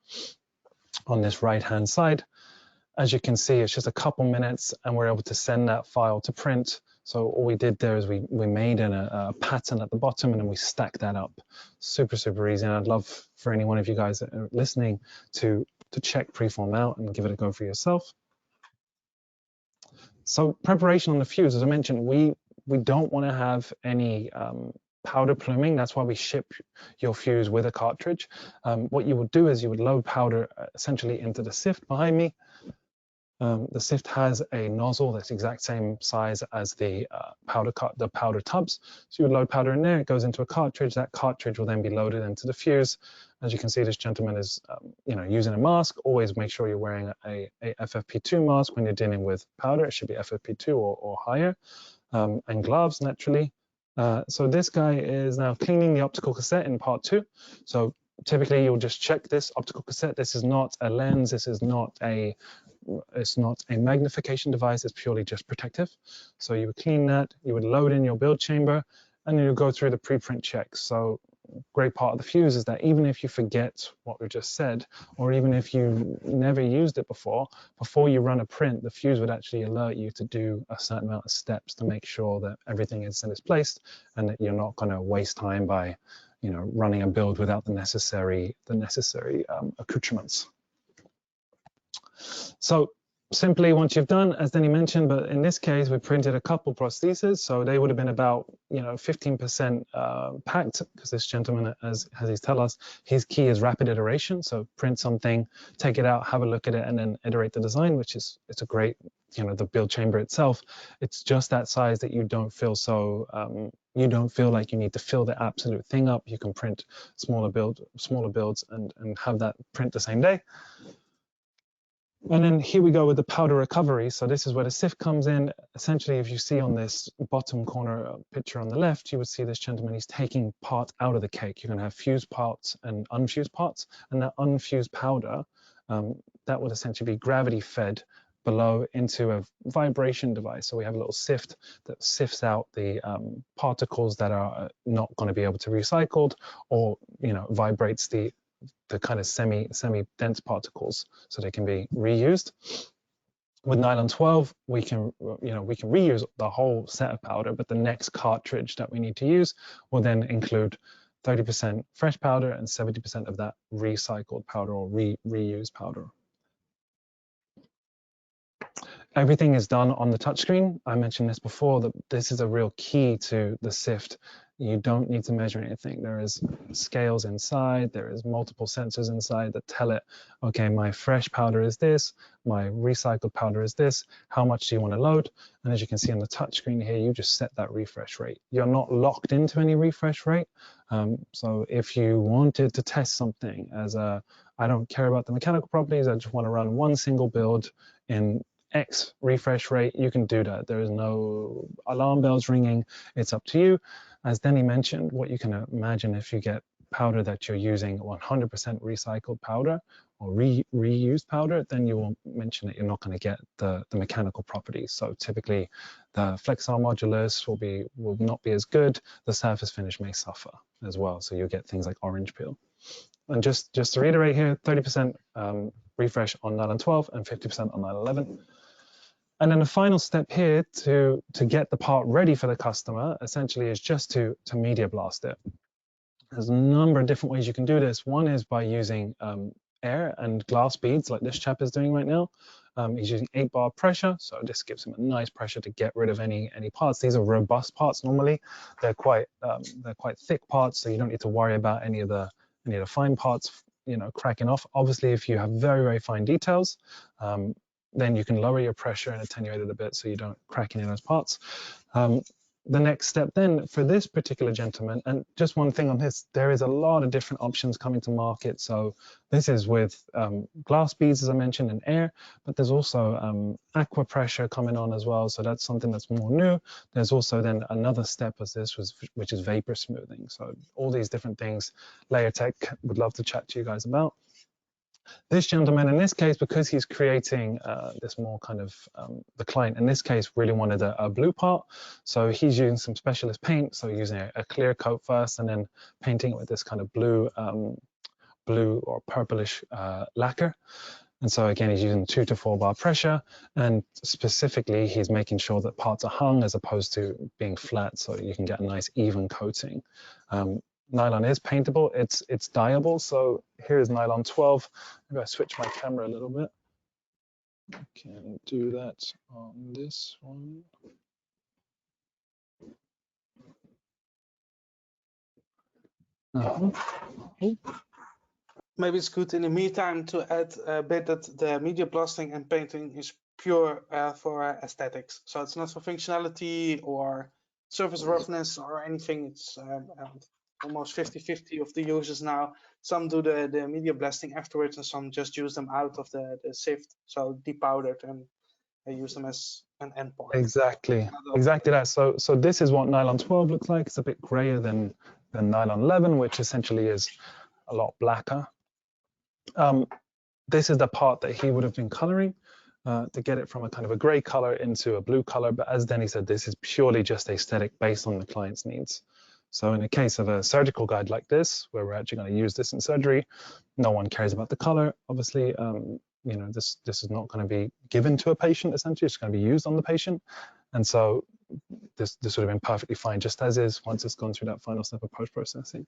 on this right-hand side. As you can see, it's just a couple minutes and we're able to send that file to print. So all we did there is we made a pattern at the bottom and then we stacked that up. Super, super easy. And I'd love for any one of you guys that are listening to check Preform out and give it a go for yourself. So preparation on the fuse, as I mentioned, we don't want to have any powder pluming. That's why we ship your fuse with a cartridge. What you would do is you would load powder essentially into the sift behind me. The sift has a nozzle that's the exact same size as the powder tubs. So you would load powder in there, it goes into a cartridge. That cartridge will then be loaded into the fuse. As you can see, this gentleman is using a mask. Always make sure you're wearing a FFP2 mask when you're dealing with powder. It should be FFP2 or higher. And gloves, naturally. So this guy is now cleaning the optical cassette in part 2. So typically you'll just check this optical cassette. This is not a lens. This is not a, it's not a magnification device. It's purely just protective. So you would clean that, you would load in your build chamber, and then you go through the preprint checks. So great part of the Fuse is that even if you forget what we just said, or even if you never used it before you run a print, the Fuse would actually alert you to do a certain amount of steps to make sure that everything is in its place and that you're not going to waste time by, you know, running a build without the necessary accoutrements. So simply, once you've done, as Danny mentioned, but in this case, we printed a couple prostheses, so they would have been about, you know, 15% packed, because this gentleman, as he's tell us, his key is rapid iteration. So print something, take it out, have a look at it, and then iterate the design, which is, it's a great, you know, the build chamber itself, it's just that size that you don't feel so, you don't feel like you need to fill the absolute thing up. You can print smaller builds and have that print the same day. And then here we go with the powder recovery. So this is where the sift comes in. Essentially, if you see on this bottom corner picture on the left, you would see this gentleman, he's taking part out of the cake. You're going to have fused parts and unfused parts. And that unfused powder, that would essentially be gravity fed below into a vibration device. So we have a little sift that sifts out the particles that are not going to be able to be recycled, or, you know, vibrates the kind of semi-dense particles so they can be reused. With nylon 12, we can reuse the whole set of powder, but the next cartridge that we need to use will then include 30% fresh powder and 70% of that recycled powder or reused powder. Everything is done on the touchscreen. I mentioned this before, that this is a real key to the sift. You don't need to measure anything. There is scales inside, there is multiple sensors inside that tell it, okay, my fresh powder is this, my recycled powder is this, how much do you want to load? And as you can see on the touchscreen here, you just set that refresh rate. You're not locked into any refresh rate. So if you wanted to test something as a, I don't care about the mechanical properties, I just want to run one single build in X refresh rate, you can do that. There is no alarm bells ringing. It's up to you. As Danny mentioned, what you can imagine if you get powder that you're using 100% recycled powder or reused powder, then you will mention that you're not going to get the mechanical properties. So typically the flexile modulus will not be as good. The surface finish may suffer as well. So you'll get things like orange peel. And just to reiterate here, 30% refresh on nylon 12 and 50% on nylon 11. And then the final step here to get the part ready for the customer essentially is just to media blast it. There's a number of different ways you can do this. One is by using air and glass beads like this chap is doing right now. He's using 8 bar pressure, so this gives him a nice pressure to get rid of any parts. These are robust parts normally. They're quite thick parts, so you don't need to worry about any of the fine parts, you know, cracking off. Obviously, if you have very, very fine details, then you can lower your pressure and attenuate it a bit so you don't crack any of those parts. The next step then for this particular gentleman, and just one thing on this, there is a lot of different options coming to market. So this is with glass beads, as I mentioned, and air, but there's also aqua pressure coming on as well. So that's something that's more new. There's also then another step as this which is vapor smoothing. So all these different things, Layer Tech would love to chat to you guys about. This gentleman, in this case, because he's creating this more kind of, the client in this case really wanted a blue part. So he's using some specialist paint. So using a clear coat first and then painting it with this kind of blue or purplish lacquer. And so again, he's using 2 to 4 bar pressure, and specifically he's making sure that parts are hung as opposed to being flat, so you can get a nice even coating. Nylon is paintable, it's dyeable. So here's nylon 12. Maybe I switch my camera a little bit. I can do that on this one. Maybe it's good in the meantime to add a bit that the media blasting and painting is pure for aesthetics. So it's not for functionality or surface roughness or anything. It's almost 50-50 of the users now. Some do the media blasting afterwards and some just use them out of the sift, so depowdered and use them as an endpoint. Exactly, exactly that. So this is what nylon 12 looks like. It's a bit grayer than nylon 11, which essentially is a lot blacker. This is the part that he would have been coloring to get it from a kind of a gray color into a blue color. But as Denny said, this is purely just aesthetic based on the client's needs. So in the case of a surgical guide like this, where we're actually going to use this in surgery, no one cares about the color. Obviously, you know, this is not going to be given to a patient. Essentially, it's going to be used on the patient, and so this would have been perfectly fine just as is once it's gone through that final step of post-processing.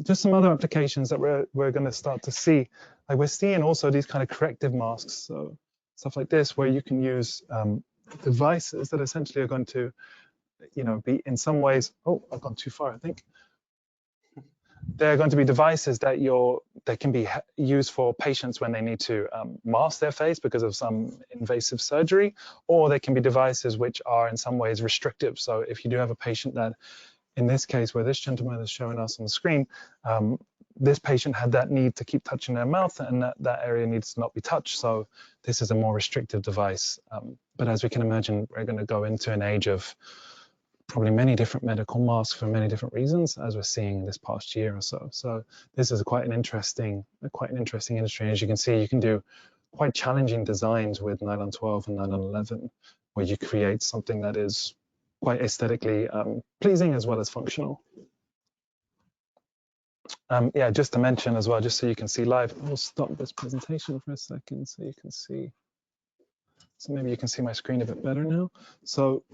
Just some other applications that we're going to start to see. Like we're seeing also these kind of corrective masks, so stuff like this, where you can use devices that essentially are going to, you know, be in some ways. Oh, I've gone too far, I think. They're going to be devices that can be used for patients when they need to mask their face because of some invasive surgery, or they can be devices which are in some ways restrictive. So if you do have a patient that, in this case, where this gentleman is showing us on the screen, this patient had that need to keep touching their mouth, and that area needs to not be touched. So this is a more restrictive device. But as we can imagine, we're going to go into an age of probably many different medical masks for many different reasons, as we're seeing this past year or so. So this is quite an interesting industry. As you can see, you can do quite challenging designs with nylon 12 and nylon 11, where you create something that is quite aesthetically pleasing as well as functional. Yeah, just to mention as well, just so you can see live, I'll stop this presentation for a second so you can see. So maybe you can see my screen a bit better now. So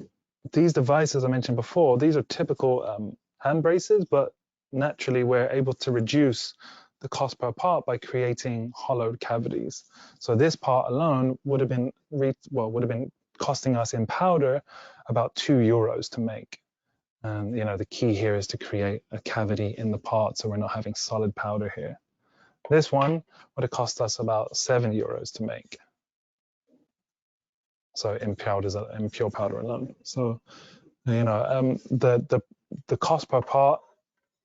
these devices I mentioned before, these are typical hand braces, but naturally we're able to reduce the cost per part by creating hollowed cavities. So this part alone would have been costing us in powder about €2 to make. And you know, the key here is to create a cavity in the part, so we're not having solid powder here. This one would have cost us about €7 to make. So in pure powder alone. So you know, the cost per part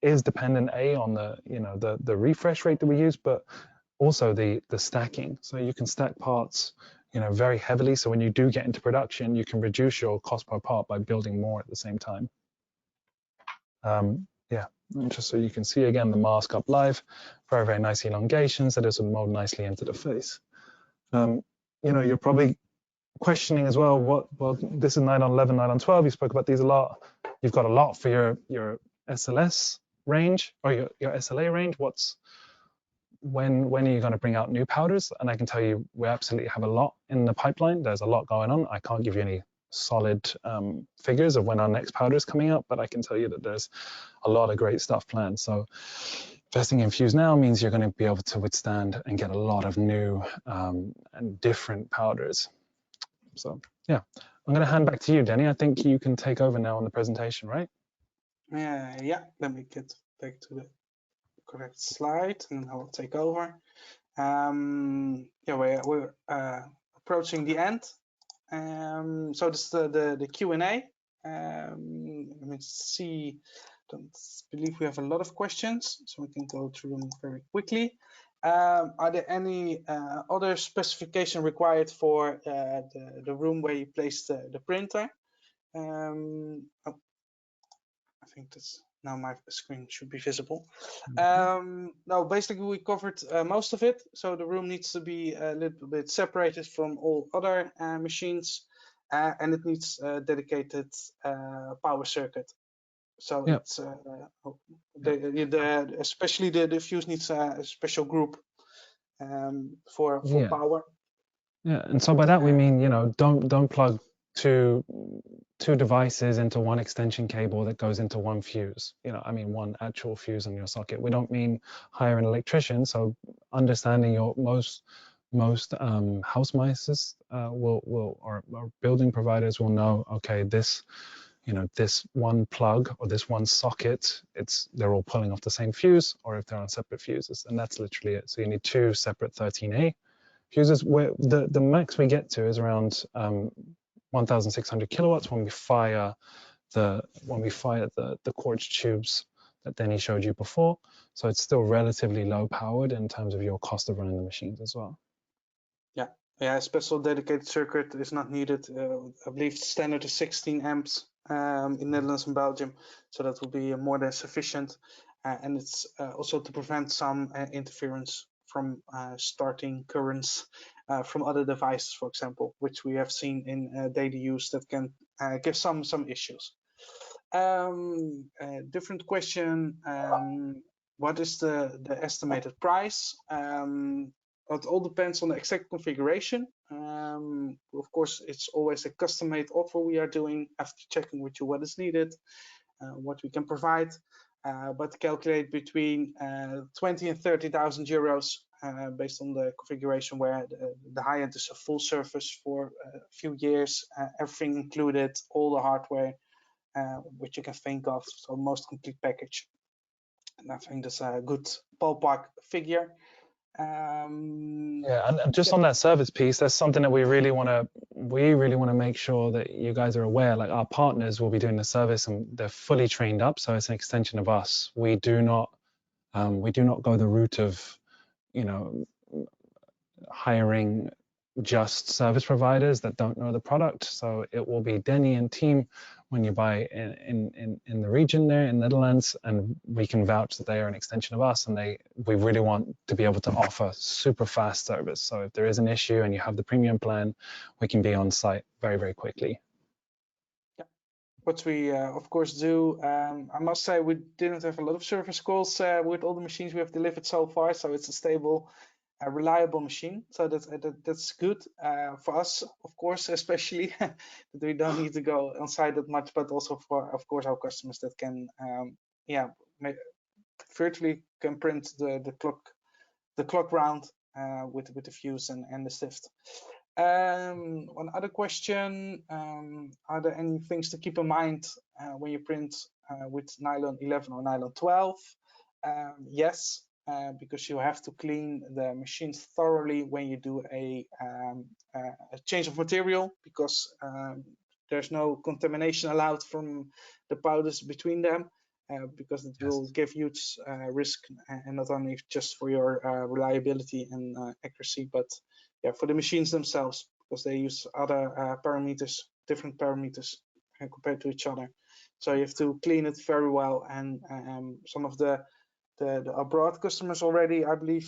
is dependent on the refresh rate that we use, but also the stacking. So you can stack parts, you know, very heavily. So when you do get into production, you can reduce your cost per part by building more at the same time. Yeah, just so you can see again the mask up live, very, very nice elongations that this would mold nicely into the face. You know, you're probably questioning as well, well, this is nylon 11, nylon 12, you spoke about these a lot. You've got a lot for your SLS range or your SLA range. When are you going to bring out new powders? And I can tell you, we absolutely have a lot in the pipeline. There's a lot going on. I can't give you any solid figures of when our next powder is coming out, but I can tell you that there's a lot of great stuff planned. So investing in Fuse now means you're going to be able to withstand and get a lot of new and different powders. So yeah, I'm going to hand back to you, Denny. I think you can take over now on the presentation, right? Yeah, let me get back to the correct slide and I will take over. Yeah, we're approaching the end. So this is the Q&A. Let me see. Don't believe we have a lot of questions, so we can go through them very quickly. Are there any other specification required for the room where you place the printer? Oh, I think that's now my screen should be visible. No, basically we covered most of it. So the room needs to be a little bit separated from all other machines, and it needs a dedicated power circuit. So yeah. It's especially the Fuse needs a special group for power. Yeah, and so by that we mean, you know, don't plug two devices into one extension cable that goes into one fuse. You know, I mean one actual fuse on your socket. We don't mean hire an electrician. So understanding your most housemeisters or building providers will know, okay, this, you know, this one plug or this one socket, they're all pulling off the same fuse, or if they're on separate fuses, and that's literally it. So you need two separate 13A fuses. Where the max we get to is around 1,600 kilowatts when we fire the quartz tubes that Denny showed you before. So it's still relatively low powered in terms of your cost of running the machines as well. Yeah, a special dedicated circuit is not needed. I believe standard is 16 amps in Netherlands and Belgium, so that will be more than sufficient. And it's also to prevent some interference from starting currents from other devices, for example, which we have seen in daily use that can give some issues. Different question. What is the estimated price? It all depends on the exact configuration. Of course, it's always a custom-made offer we are doing after checking with you what is needed, what we can provide, but calculate between 20 and 30,000 euros based on the configuration, where the high end is a full service for a few years, everything included, all the hardware which you can think of, so most complete package. And I think that's a good ballpark figure. Yeah, and just on that service piece, that's something that we really want to make sure that you guys are aware. Like, our partners will be doing the service and they're fully trained up, so it's an extension of us. We do not go the route of, you know, hiring just service providers that don't know the product. So it will be Denny and team when you buy in the region there in Netherlands, and we can vouch that they are an extension of us, and we really want to be able to offer super fast service. So if there is an issue and you have the premium plan, we can be on site very, very quickly. Yeah, what we of course do, I must say we didn't have a lot of service calls with all the machines we have delivered so far, so it's a stable, a reliable machine, so that's good for us, of course, especially that we don't need to go on site that much, but also for, of course, our customers that can virtually can print the clock round with the fuse and the stift. One other question, are there any things to keep in mind when you print with nylon 11 or nylon 12? Yes. Because you have to clean the machines thoroughly when you do a change of material, because there's no contamination allowed from the powders between them, because it will give huge risk, and not only just for your reliability and accuracy, but for the machines themselves, because they use other parameters, different parameters compared to each other. So you have to clean it very well, and some of the abroad customers already, I believe,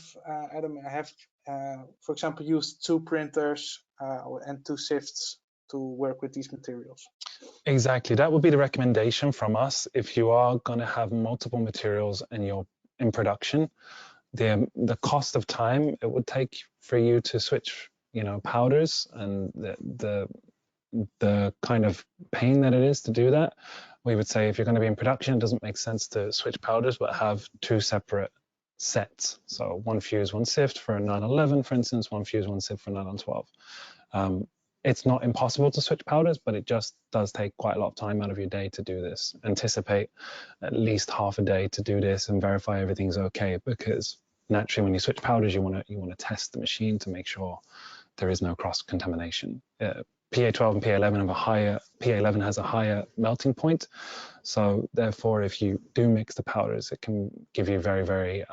Adam, have, for example, used 2 printers and 2 sifts to work with these materials. Exactly, that would be the recommendation from us. If you are going to have multiple materials and you're in production, the cost of time it would take for you to switch, powders, and the kind of pain that it is to do that, we would say if you're going to be in production, it doesn't make sense to switch powders, but have 2 separate sets. So 1 fuse, 1 sift for a 911, for instance, 1 fuse, 1 sift for 912. It's not impossible to switch powders, but it just does take quite a lot of time out of your day to do this. Anticipate at least half a day to do this and verify everything's okay, because naturally when you switch powders, you want to test the machine to make sure there is no cross-contamination. PA12 and PA11 have PA11 has a higher melting point. So therefore, if you do mix the powders, it can give you very, very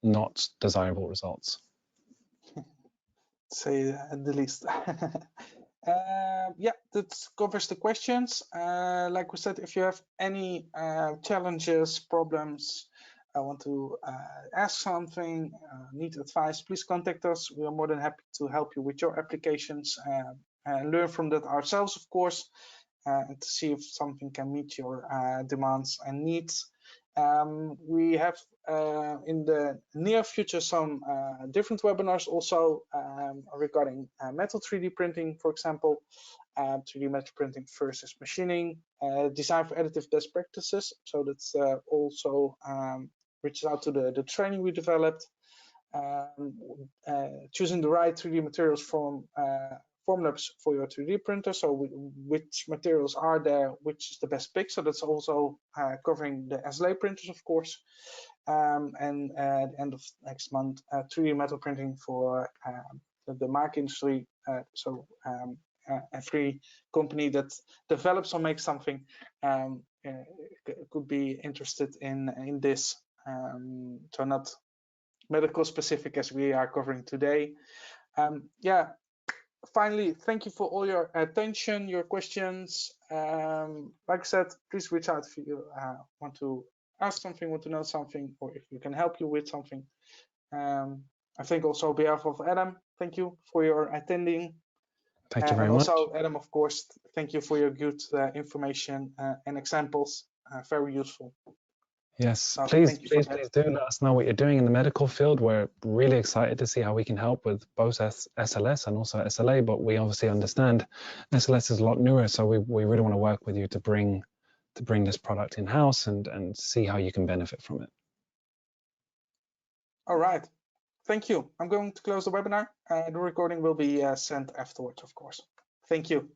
not desirable results. Say the least. Yeah, that covers the questions. Like we said, if you have any challenges, problems, want to ask something, need advice, please contact us. We are more than happy to help you with your applications and learn from that ourselves, of course, and to see if something can meet your demands and needs. We have in the near future some different webinars also regarding metal 3D printing, for example, 3D metal printing versus machining, design for additive best practices. So that's also reaches out to the training we developed, choosing the right 3D materials from Formlabs for your 3D printer. So which materials are there, which is the best pick. So that's also covering the SLS printers, of course. And at the end of next month, 3D metal printing for the maken industry. So every company that develops or makes something could be interested in this. So not medical specific as we are covering today. Yeah, finally, thank you for all your attention, your questions. Like I said, please reach out if you want to ask something, want to know something, or if we can help you with something. I think also on behalf of Adam, thank you for your attending. Thank you very and much. also, Adam, of course, thank you for your good information and examples. Very useful. Yes, So please thank you for do that. let us know what you're doing in the medical field. We're really excited to see how we can help with both SLS and also SLA, but we obviously understand SLS is a lot newer, so we really want to work with you to bring this product in-house and see how you can benefit from it. All right. Thank you. I'm going to close the webinar. The recording will be sent afterwards, of course. Thank you.